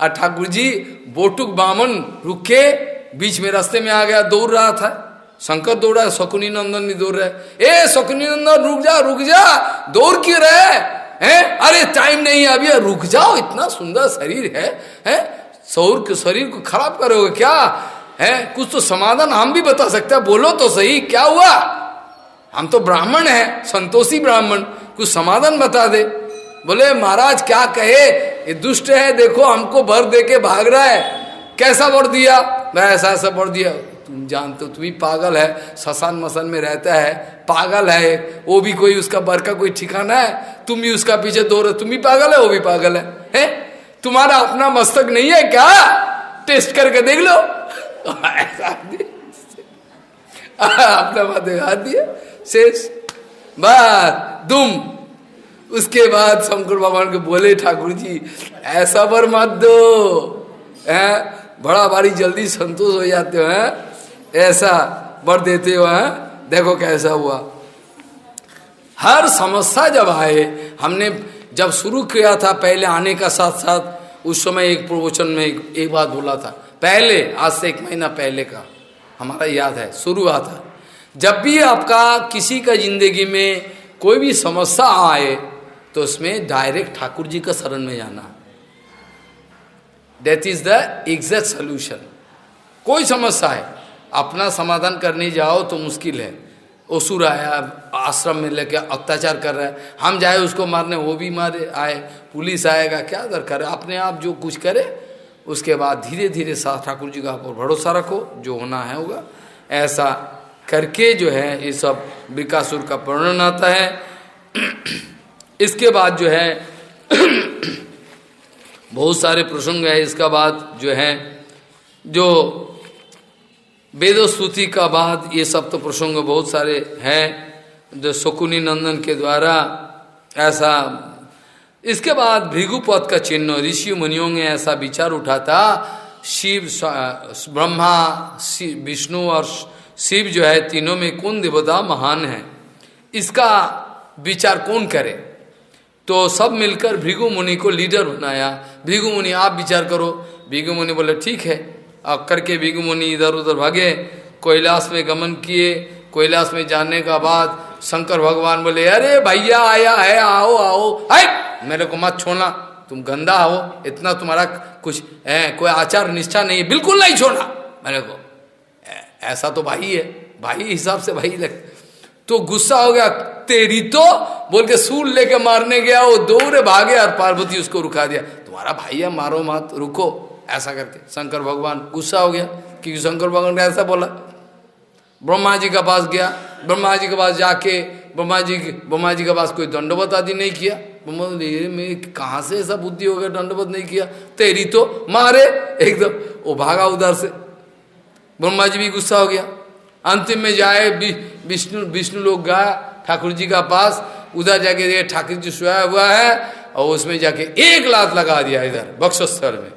और ठाकुर जी बोटुक बामन रुक के बीच में रास्ते में आ गया, दौड़ रहा था, शंकर दौड़ रहा है, शकुनी नंदन भी दौड़ रहा है। ए शकुनी नंदन रुक जा, दौड़ क्यों रहे हैं, अरे टाइम नहीं है अभी, रुक जाओ, इतना सुंदर शरीर है सौर के शरीर को खराब करोगे क्या है, कुछ तो समाधान हम भी बता सकते हैं, बोलो तो सही क्या हुआ हम तो ब्राह्मण हैं, संतोषी ब्राह्मण, कुछ समाधान बता दे। बोले महाराज क्या कहे, ये दुष्ट है, देखो हमको भर दे के भाग रहा है। कैसा वर दिया? मैं ऐसा ऐसा वर दिया। तुम जानते हो, तुम ही पागल है, शसान मसान में रहता है, पागल है, वो भी कोई उसका बर का कोई ठिकाना है, तुम भी उसका पीछे दौड़ रहे, तुम भी पागल है, वो भी पागल है? तुम्हारा अपना मस्तक नहीं है क्या? टेस्ट करके देख लो। ऐसा अपना बात दिखा दिया, शेष बात दुम। उसके बाद शंकर भगवान को बोले ठाकुर जी ऐसा वर मत दो, बड़ा भारी जल्दी संतोष हो जाते हो, ऐसा वर देते हो, देखो कैसा हुआ। हर समस्या जब आए, हमने जब शुरू किया था पहले आने का साथ साथ, उस समय एक प्रवचन में एक बात बोला था, पहले आज से 1 महीना पहले का हमारा याद है, शुरू हुआ था, जब भी आपका किसी का जिंदगी में कोई भी समस्या आए तो उसमें डायरेक्ट ठाकुर जी का शरण में जाना, that is the exact solution. कोई समस्या है, अपना समाधान करने जाओ तो मुश्किल है। असुर आया आश्रम में लेके अत्याचार कर रहा है, हम जाए उसको मारने, वो भी मारे आए, पुलिस आएगा, क्या दरकार है? अपने आप जो कुछ करे, उसके बाद धीरे धीरे साथ ठाकुर जी का ऊपर भरोसा रखो, जो होना है होगा। ऐसा करके जो है ये सब विकासुर का वर्णन आता है। इसके बाद जो है बहुत सारे प्रसंग है। इसका बाद जो है जो वेदो स्तुति का बाद ये सब तो प्रसंग बहुत सारे हैं, जो शकुनी नंदन के द्वारा ऐसा। इसके बाद भृगुपद का चिन्ह, ऋषि मुनियों ने ऐसा विचार उठा था, शिव ब्रह्मा विष्णु और शिव जो है तीनों में कौन देवता महान है, इसका विचार कौन करे? तो सब मिलकर भृगु मुनि को लीडर बनाया। भृगु मुनि आप विचार करो। भृगु मुनि बोले ठीक है। अब करके भृगु मुनि इधर उधर भागे, कैलाश में गमन किए। कैलाश में जाने का बाद शंकर भगवान बोले अरे भैया आया है, आओ आओ, है मेरे को मत छोड़ना, तुम गंदा हो, इतना तुम्हारा कुछ है, कोई आचार निष्ठा नहीं है, बिल्कुल नहीं छोड़ना मेरे को। ऐसा तो भाई है, भाई हिसाब से भाई लगता। तो गुस्सा हो गया, तेरी तो बोल के सूल लेके मारने गया, वो दौड़े भागे और पार्वती उसको रुका दिया, तुम्हारा भाई है मारो मत, रुको, ऐसा करके शंकर भगवान गुस्सा हो गया, क्योंकि शंकर भगवान ने ऐसा बोला। ब्रह्मा जी के पास गया, ब्रह्मा जी के पास जाके ब्रह्मा जी के पास कोई दंडवत आदि नहीं किया। ब्रह्मा में कहाँ से ऐसा बुद्धि हो गया, दंडवत नहीं किया, तेरी तो मारे एकदम, वो भागा उधर से। ब्रह्मा जी भी गुस्सा हो गया। अंतिम में जाए विष्णु लोग गया ठाकुर जी का पास, उधर जाके ठाकुर जी सोया हुआ है, और उसमें जाके 1 लात लगा दिया इधर बक्षस्थल में।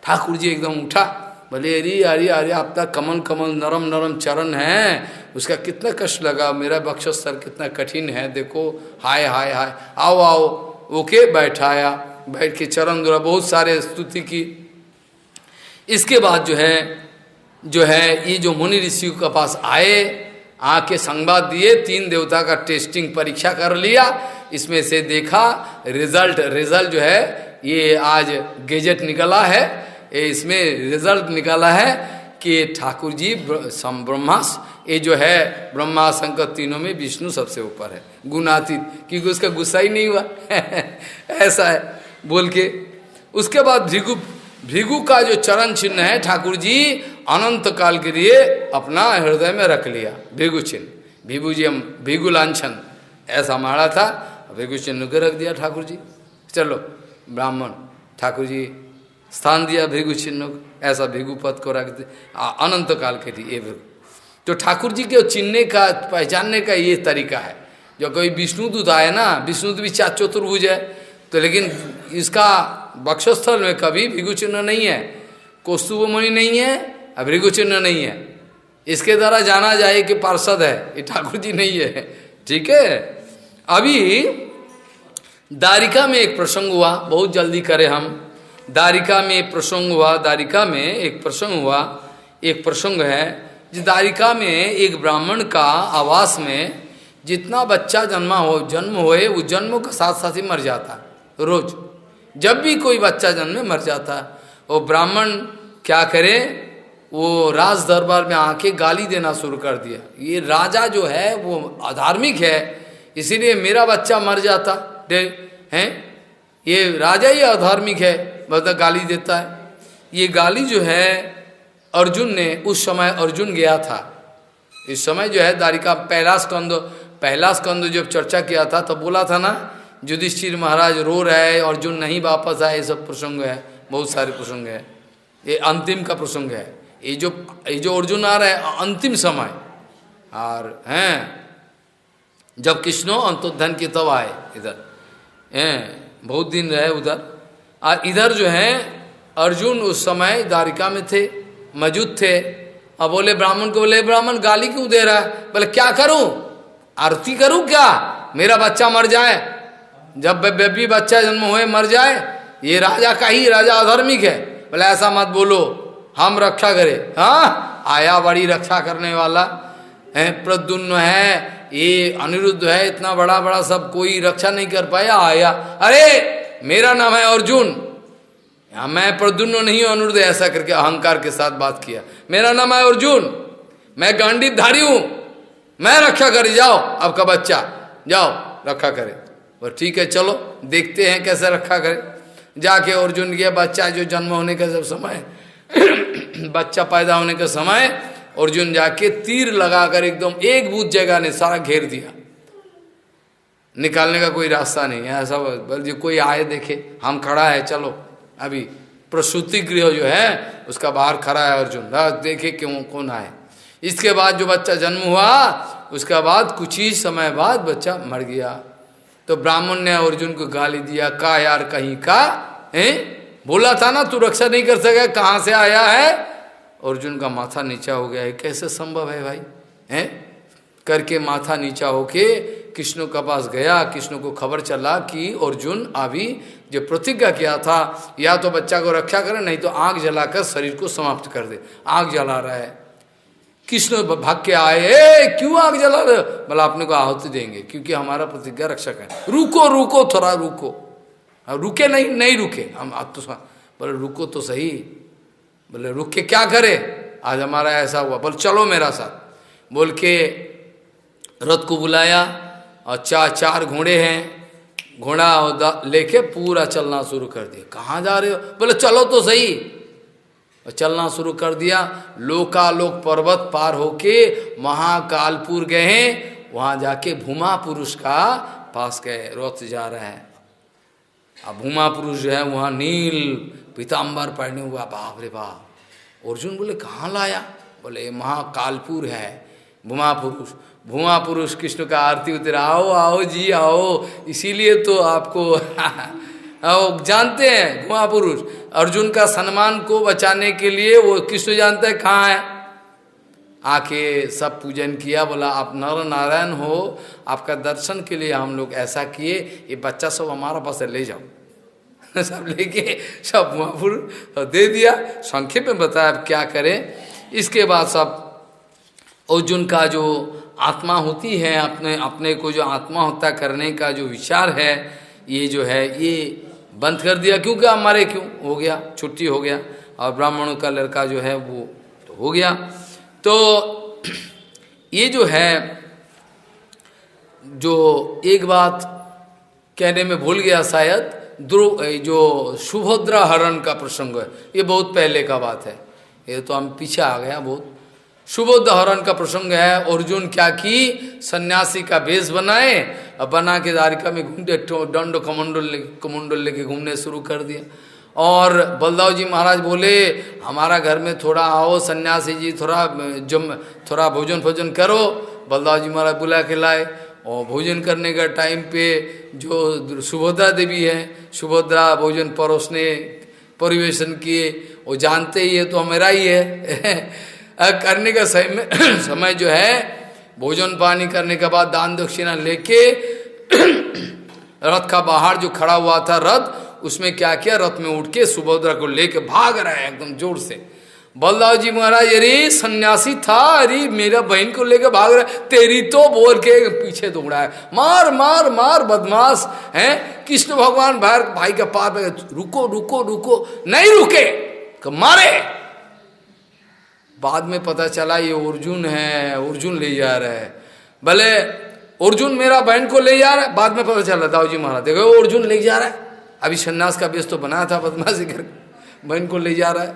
ठाकुर जी एकदम उठा, बोले अरे अरे अरे आपका कमल कमल नरम नरम चरण है, उसका कितना कष्ट लगा, मेरा बक्षस्थल कितना कठिन है, देखो हाय हाय हाय, आओ आओ। ओके बैठाया, बैठ के चरण द्वारा बहुत सारे स्तुति की। इसके बाद जो है ये जो मुनि ऋषियों के पास आए, आके संवाद दिए, 3 देवता का टेस्टिंग परीक्षा कर लिया, इसमें से देखा रिजल्ट जो है ये आज गेजेट निकला है, इसमें रिजल्ट निकाला है कि ठाकुर जी ब्रह्मा, ये जो है ब्रह्मा शंकर तीनों में विष्णु सबसे ऊपर है, गुणातीत, क्योंकि उसका गुस्सा ही नहीं हुआ ऐसा है बोल के। उसके बाद भृगु का जो चरण चिन्ह है ठाकुर जी अनंत काल के लिए अपना हृदय में रख लिया, भृगु चिन्ह, भृगु लांछन ऐसा मारा था, भृगु चिन्ह को रख दिया ठाकुर जी। चलो ब्राह्मण ठाकुर जी स्थान दिया भृगु चिन्ह को, ऐसा भृगु पद को रख दिया अनंत काल के लिए। भृगु तो ठाकुर जी के चिन्हने का पहचानने का ये तरीका है। जो कोई विष्णुदूत आए ना, विष्णुदूत भी चतुर्भुज है, तो लेकिन इसका बक्षस्थल में कभी भृगु चिन्ह नहीं है, कौस्तुभमणि नहीं है, भृगु चिन्ह नहीं है, इसके द्वारा जाना जाए कि पार्षद है, ये ठाकुर जी नहीं है। ठीक है, अभी दारिका में एक प्रसंग हुआ, बहुत जल्दी करें हम। दारिका में एक प्रसंग हुआ, दारिका में एक प्रसंग हुआ, एक प्रसंग है जिस दारिका में एक ब्राह्मण का आवास में जितना बच्चा जन्म होए, वो जन्म के साथ साथ ही मर जाता रोज। जब भी कोई बच्चा जन्मे मर जाता, वो ब्राह्मण क्या करे, वो राज दरबार में आके गाली देना शुरू कर दिया। ये राजा जो है वो अधार्मिक है, इसीलिए मेरा बच्चा मर जाता हैं, ये राजा ही अधार्मिक है, मतलब गाली देता है। ये गाली जो है अर्जुन ने, उस समय अर्जुन गया था, इस समय जो है द्वारिका पहला स्कंद जब चर्चा किया था तो बोला था ना, युधिष्ठिर महाराज रो रहे, अर्जुन नहीं वापस आए, ये सब प्रसंग है, बहुत सारे प्रसंग है। ये अंतिम का प्रसंग है, ये जो अर्जुन आ रहा है अंतिम समय, और हैं जब कृष्णो अंतोधन के तब आए इधर, बहुत दिन रहे उधर। और इधर जो है अर्जुन उस समय द्वारिका में थे, मौजूद थे। अब बोले ब्राह्मण को, बोले ब्राह्मण गाली क्यों दे रहा है? बोले क्या करूं, आरती करूं क्या, मेरा बच्चा मर जाए, जब बेबी बच्चा जन्म हुए मर जाए, ये राजा का ही, राजा अधर्मिक है। बोले ऐसा मत बोलो, हम रक्षा करें। हाँ, आया बड़ी रक्षा करने वाला है, प्रद्युम्न है, ये अनिरुद्ध है, इतना बड़ा बड़ा सब कोई रक्षा नहीं कर पाया, आया। अरे मेरा नाम है अर्जुन, मैं प्रद्युम्न नहीं हूं, अनिरुद्ध, ऐसा करके अहंकार के साथ बात किया। मेरा नाम है अर्जुन, मैं गांडीवधारी हूं, मैं रक्षा करे, जाओ आपका बच्चा, जाओ रक्षा करे। और ठीक है चलो देखते हैं कैसे रक्षा करे। जाके अर्जुन के बच्चा जो जन्म होने का जब समय बच्चा पैदा होने का समय, अर्जुन जाके तीर लगाकर एकदम एक बूथ जगह ने सारा घेर दिया, निकालने का कोई रास्ता नहीं है। ऐसा बोल कोई आए देखे, हम खड़ा है, चलो अभी प्रसूति गृह जो है उसका बाहर खड़ा है अर्जुन, देखे क्यों कौन आए। इसके बाद जो बच्चा जन्म हुआ, उसका बाद कुछ ही समय बाद बच्चा मर गया। तो ब्राह्मण ने अर्जुन को गाली दिया, का यार कहीं का है, बोला था ना तू रक्षा नहीं कर सके, कहाँ से आया है। अर्जुन का माथा नीचा हो गया है, कैसे संभव है भाई, हैं करके माथा नीचा होके कृष्ण के पास गया। कृष्ण को खबर चला कि अर्जुन अभी जो प्रतिज्ञा किया था, या तो बच्चा को रक्षा करे, नहीं तो आग जलाकर शरीर को समाप्त कर दे, आग जला रहा है। कृष्ण भाग के आए, क्यों आग जला रहे? बोला अपने को आहुति देंगे, क्योंकि हमारा प्रतिज्ञा रक्षा करें। रुको रुको थोड़ा रुको, रुके नहीं रुके हम, आप तो बोले रुको तो सही। बोले रुक के क्या करे, आज हमारा ऐसा हुआ। बोले चलो मेरा साथ, बोल के रथ को बुलाया, और चार घोड़े हैं, घोड़ा लेके पूरा चलना शुरू कर दिया। कहाँ जा रहे हो? बोले चलो तो सही, और चलना शुरू कर दिया। लोकालोक पर्वत पार होके महाकालपुर गए हैं, वहां जाके भूमा पुरुष का पास गए, रथ जा रहे हैं। अब भूमा पुरुष जो है वहाँ नील पीताम्बर पहने हुआ, बाप रे बाप। अर्जुन बोले कहाँ लाया? बोले महाकालपुर है भूमा पुरुष। भूमा पुरुष कृष्ण का आरती उतर, आओ आओ जी आओ, इसीलिए तो आपको आओ जानते हैं भूमा पुरुष। अर्जुन का सम्मान को बचाने के लिए वो कृष्ण जानते हैं कहाँ है, आके सब पूजन किया। बोला आप नर नारायण हो, आपका दर्शन के लिए हम लोग ऐसा किए, ये बच्चा सब हमारा पास ले जाओ। सब लेके सब महापुरुष दे दिया। संक्षेप में बताया अब क्या करें। इसके बाद सब अर्जुन का जो आत्मा होती है, अपने को जो आत्मा होता करने का जो विचार है, ये जो है ये बंद कर दिया। क्योंकि हमारे क्यों हो गया, छुट्टी हो गया, और ब्राह्मणों का लड़का जो है वो तो हो गया। तो ये जो है, जो एक बात कहने में भूल गया शायद, जो सुभद्रा हरण का प्रसंग है, ये बहुत पहले का बात है, ये तो हम पीछे आ गया बहुत। सुभद्रा हरण का प्रसंग है। अर्जुन क्या की, सन्यासी का वेश बनाए, और बना के द्वारिका में घूमते, दंड कमंडल लेके घूमने शुरू कर दिया। और बलदाव जी महाराज बोले हमारा घर में थोड़ा आओ सन्यासी जी, थोड़ा भोजन करो। बलदाव जी महाराज बुला के लाए, और भोजन करने का टाइम पे जो सुभद्रा देवी है, सुभद्रा भोजन परोसने परिवेशन किए। वो जानते ही है तो मेरा ही है करने का समय जो है, भोजन पानी करने के बाद दान दक्षिणा लेके रथ का बाहर जो खड़ा हुआ था रथ, उसमें क्या किया, रथ में उठ के सुभद्रा को लेके भाग रहा है एकदम जोर से। बलदाव जी महाराज अरे सन्यासी था, अरे मेरा बहन को लेके भाग रहा है, तेरी तो बोल के पीछे दौड़ा है, मार मार मार बदमाश है। कृष्ण भगवान भाई का पार, रुको रुको रुको, नहीं रुके, मारे। बाद में पता चला ये अर्जुन है, अर्जुन ले जा रहा है। भले अर्जुन मेरा बहन को ले जा रहा है, बाद में पता चला दाऊ जी महाराज देखो वो अर्जुन ले जा रहा है, अभी सन्यास का बेस तो बनाया था बदमाशी करके, बहन को ले जा रहा है।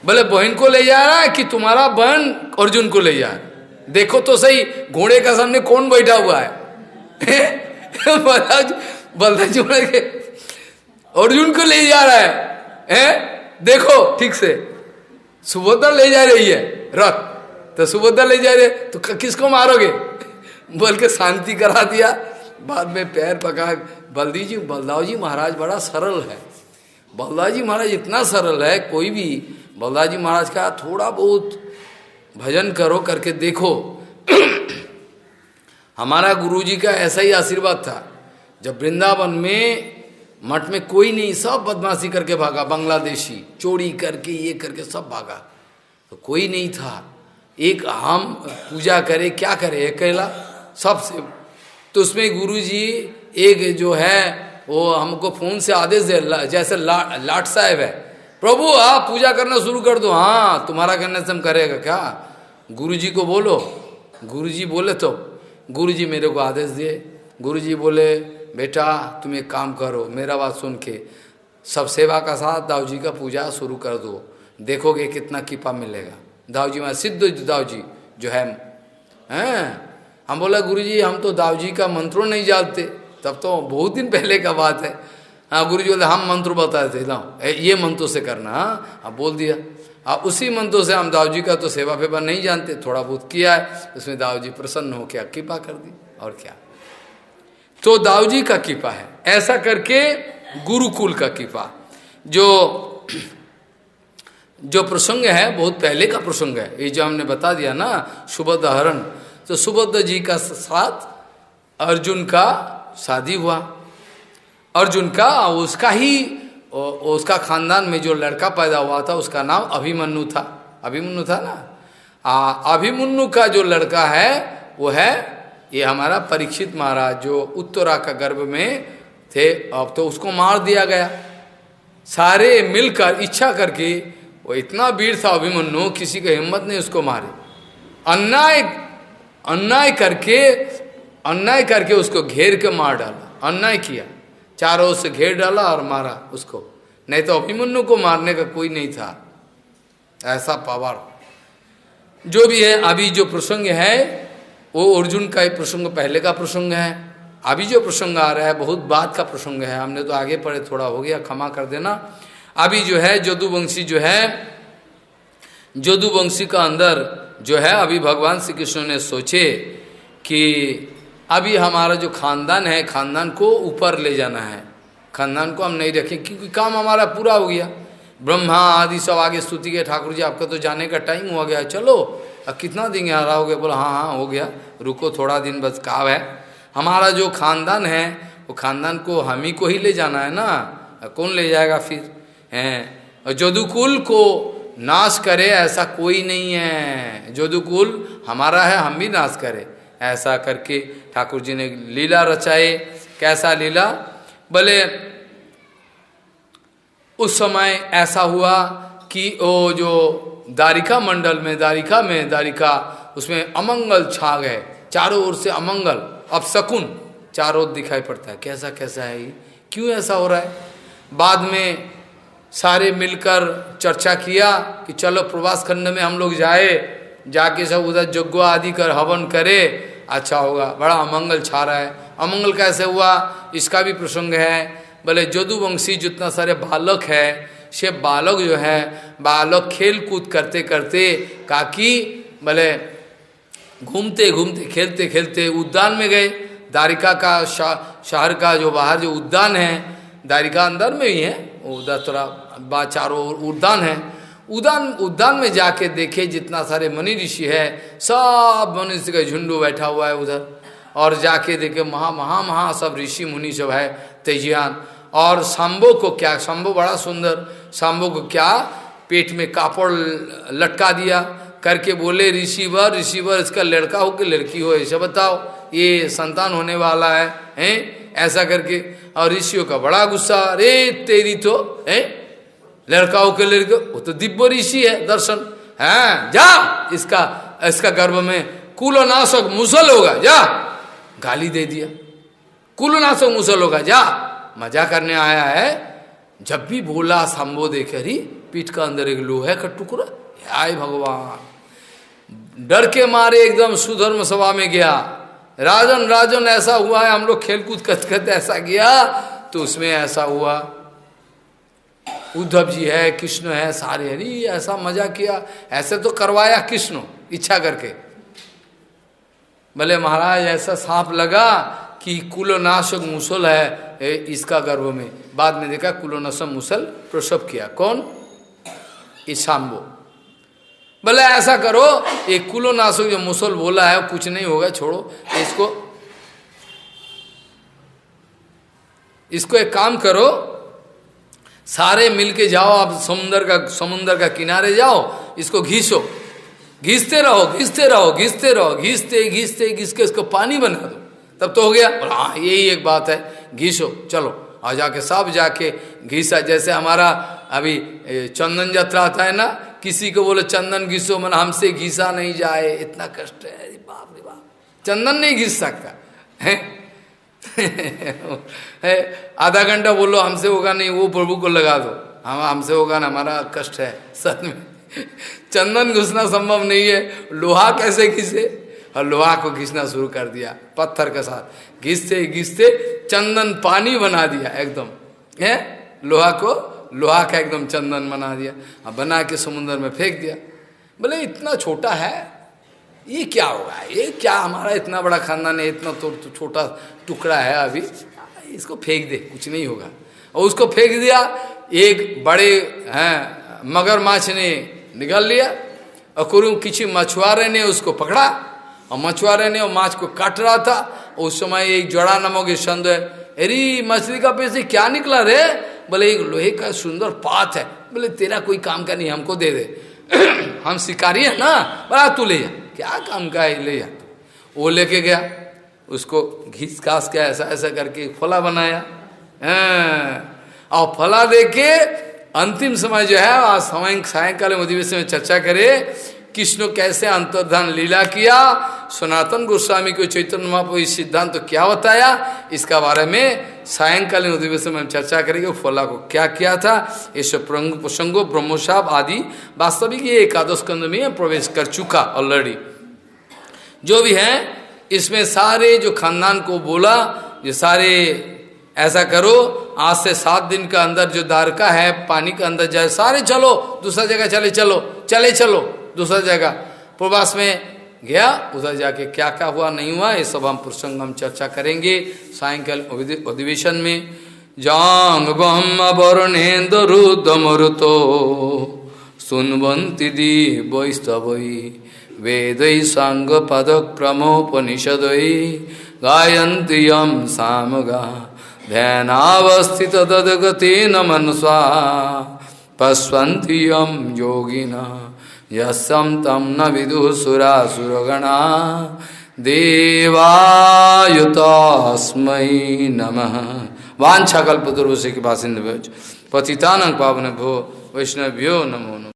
भले बहन को ले जा रहा है कि तुम्हारा बहन अर्जुन को ले जा रहा है, देखो तो सही घोड़े का सामने कौन बैठा हुआ है बलराज जी के अर्जुन को ले जा रहा है, देखो ठीक से सुभद्रा ले जा रही है रथ, तो सुभद्रा ले जा रही है तो किसको मारोगे बोल के शांति करा दिया। बाद में पैर पका बलदाव जी महाराज बड़ा सरल है, बलदाव जी महाराज इतना सरल है, कोई भी बलदाव जी महाराज का थोड़ा बहुत भजन करो करके देखो हमारा गुरुजी का ऐसा ही आशीर्वाद था। जब वृंदावन में मठ में कोई नहीं, सब बदमाशी करके भागा, बांग्लादेशी चोरी करके ये करके सब भागा, तो कोई नहीं था। एक हम पूजा करे क्या करे अकेला सबसे, तो उसमें गुरुजी एक जो है वो हमको फोन से आदेश दे, जैसे लाट साहब है, प्रभु आप पूजा करना शुरू कर दो। हाँ तुम्हारा करने से हम करेगा क्या, गुरुजी को बोलो। गुरुजी बोले तो गुरुजी मेरे को आदेश दिए, गुरुजी बोले बेटा तुम एक काम करो, मेरा बात सुन के सब सेवा का साथ दाऊ जी का पूजा शुरू कर दो, देखोगे कितना कृपा मिलेगा। दाऊ जी में सिद्ध दाऊ जी जो है हैं, हम बोला गुरुजी हम तो दाऊ जी का मंत्रों नहीं जानते, तब तो बहुत दिन पहले का बात है। हाँ गुरुजी बोले हम मंत्र बताए थे, लाओ ये मंत्रों से करना। हाँ अब बोल दिया, अब उसी मंत्रों से हम दाऊ जी का तो सेवा फेवा नहीं जानते, थोड़ा बहुत किया है, उसमें दाऊ जी प्रसन्न हो क्या कृपा कर दी, और क्या। तो दाऊ जी का कृपा है, ऐसा करके गुरुकुल का कृपा। जो प्रसंग है बहुत पहले का प्रसंग है, ये जो हमने बता दिया ना सुभद्रा हरण, तो सुभद्रा जी का साथ अर्जुन का शादी हुआ। अर्जुन का उसका ही उसका खानदान में जो लड़का पैदा हुआ था उसका नाम अभिमन्यु था, अभिमन्यु था ना। अभिमन्यु का जो लड़का है वो है ये हमारा परीक्षित महाराज जो उत्तरा का गर्भ में थे, अब तो उसको मार दिया गया। सारे मिलकर इच्छा करके, वो इतना वीर था अभिमन्यु, किसी का हिम्मत नहीं उसको मारे। अन्याय करके उसको घेर के मार डाला, अन्याय किया, चारों ओर से घेर डाला और मारा उसको, नहीं तो अभिमन्यु को मारने का कोई नहीं था, ऐसा पावर। जो भी है अभी जो प्रसंग है वो अर्जुन का ही प्रसंग पहले का प्रसंग है। अभी जो प्रसंग आ रहा है बहुत बाद का प्रसंग है, हमने तो आगे पढ़े थोड़ा हो गया, क्षमा कर देना। अभी जो है जदुवंशी जो है, जदुवंशी का अंदर जो है अभी भगवान श्री कृष्ण ने सोचे कि अभी हमारा जो खानदान है, खानदान को ऊपर ले जाना है, खानदान को हम नहीं रखें क्योंकि काम हमारा पूरा हो गया। ब्रह्मा आदि सब आगे स्तुति के, ठाकुर जी आपका तो जाने का टाइम हो गया, चलो अब कितना दिन आ रहा हो गया, बोला हाँ हाँ हो गया, रुको थोड़ा दिन बस काम है। हमारा जो खानदान है वो खानदान को हम ही को ही ले जाना है ना, कौन ले जाएगा फिर हैं। और जदुकुल को नाश करे ऐसा कोई नहीं है, जदुकुल हमारा है, हम भी नाश करें, ऐसा करके ठाकुर जी ने लीला रचाए। कैसा लीला, भले उस समय ऐसा हुआ कि वो जो द्वारिका मंडल में, द्वारिका उसमें अमंगल छा गए, चारों ओर से अमंगल, अपशकुन चारों ओर दिखाई पड़ता है। कैसा कैसा है ये, क्यों ऐसा हो रहा है। बाद में सारे मिलकर चर्चा किया कि चलो प्रवास खंड में हम लोग जाए, जाके सब उधर यज्ञ आदि कर हवन करे, अच्छा होगा। बड़ा अमंगल छा रहा है, अमंगल कैसे हुआ इसका भी प्रसंग है। भले जदुवंशी जितना सारे बालक है, से बालक जो है, बालक खेल कूद करते करते काकी भले घूमते घूमते खेलते खेलते उद्यान में गए। द्वारिका का शहर का जो बाहर जो उद्यान है, द्वारिका अंदर में ही है, उधर थोड़ा चारों ओर उद्यान है। उद्यान में जाके देखे जितना सारे मुनि ऋषि है, सब मनुष्य का झुंडू बैठा हुआ है उधर। और जाके देखे महा सब ऋषि मुनि सब है तेजियान। और शंभो को क्या, शंभो बड़ा सुंदर, शंभो को क्या पेट में कापड़ लटका दिया करके बोले ऋषिवर इसका लड़का हो कि लड़की हो, ऐसा बताओ, ये संतान होने वाला है हैं, ऐसा करके। और ऋषियों का बड़ा गुस्सा, अरे तेरी तो है लड़का हो के लड़के, वो तो दिव्य ऋषि है, दर्शन हैं, जा इसका गर्भ में कुलनाशक मुसल होगा, जा। गाली दे दिया, कुलनाशक मुसल होगा, जा। मजा करने आया है। जब भी बोला शंभो देखे, अरे पीठ का अंदर एक लोहे का टुकड़ा, हाय भगवान। डर के मारे एकदम सुधर्म सभा में गया। राजन राजन ऐसा हुआ है, हम लोग खेलकूद करते ऐसा गया, तो उसमें ऐसा हुआ। उद्धव जी है, कृष्ण है, सारे, अरे ऐसा मजा किया, ऐसे तो करवाया कृष्ण इच्छा करके। बोले महाराज ऐसा सांप लगा कि कुलनाशक मुसल है इसका गर्भ में। बाद में देखा कुलनाशक मुसल प्रसव किया। कौन? ईशाम्बो। बोले ऐसा करो, एक कुलनाशक जो मुसल बोला है कुछ नहीं होगा, छोड़ो इसको एक काम करो, सारे मिलके जाओ, आप समुंदर का किनारे जाओ, इसको घिसते रहो, घिसते इसको पानी बना दो, तब तो हो गया। और हाँ यही एक बात है, घिसो, चलो। और जाके सब जाके घिसा। जैसे हमारा अभी चंदन यात्रा आता है ना, किसी को बोले चंदन घिसो, मन हमसे घिसा नहीं जाए, इतना कष्ट है, अरे बाप रे बाप, चंदन नहीं घिस सकता है। आधा घंटा बोलो हमसे होगा नहीं, वो प्रभु को लगा दो, हमसे होगा ना, हमारा कष्ट है सच में। चंदन घुसना संभव नहीं है, लोहा कैसे घिसे? और लोहा को घिसना शुरू कर दिया पत्थर के साथ, घिसते चंदन पानी बना दिया एकदम, है लोहा का एकदम चंदन बना दिया, अब बना के समुद्र में फेंक दिया। बोले इतना छोटा है, ये क्या होगा, ये क्या, हमारा इतना बड़ा खानदान है, इतना तो छोटा टुकड़ा है, अभी इसको फेंक दे, कुछ नहीं होगा। और उसको फेंक दिया, एक बड़े हैं मगरमच्छ ने निगल लिया, और किसी मछुआरे ने उसको पकड़ा, और मछुआरे ने वो माछ को काट रहा था। उस समय एक जोड़ा नामक संदेह, अरे मछली का पेट से क्या निकला रे? बोले एक लोहे का सुंदर पात है। बोले तेरा कोई काम का नहीं, हमको दे दे, हम शिकारी है ना, बोला तू ले जा, क्या काम का है, ले जा। वो लेके गया, उसको घिस घास के ऐसा करके फला बनाया, और फला देके अंतिम समय जो है, आज सायंकाल अधिवेशन में चर्चा करे कृष्ण कैसे अंतर्धान लीला किया। सनातन गोस्वामी को चैतन्य महाप्रभु इस सिद्धांत तो क्या बताया, इसका बारे में सायंकालीन अधिवेशन में हम चर्चा करेंगे। फला को क्या किया था, ये सब प्रसंगों ब्रह्मोत्सव आदि वास्तविक ये एकादश स्कंद में प्रवेश कर चुका ऑलरेडी। जो भी है इसमें सारे जो खानदान को बोला, ये सारे ऐसा करो, आज से 7 दिन का अंदर जो द्वारका है पानी के अंदर जाए, सारे चलो दूसरा जगह चले चलो दूसरा जगह। प्रवास में गया, उधर जाके क्या क्या हुआ नहीं हुआ, ये सब हम प्रसंग हम चर्चा करेंगे सायंकाल अधिवेशन में। जांग ब्रह्म वरुणेन्द्र रुद्रमरुतो सुनवंती दी वैस्तवई वेदै सांग पद क्रमोपनिषदई गायन्ति यम सामगा ध्यानावस्थित तद्गतेन मनसा पश्वन्ति यम योगिना यस्सं तं न विदुः सुरासुरगणा देवायुतस्मै नमः। वाञ्छाकल्पतरुभ्यश्च कृपासिन्धुभ्यश्च पतितानां पावनेभ्यो वैष्णवेभ्यो नमो नमः।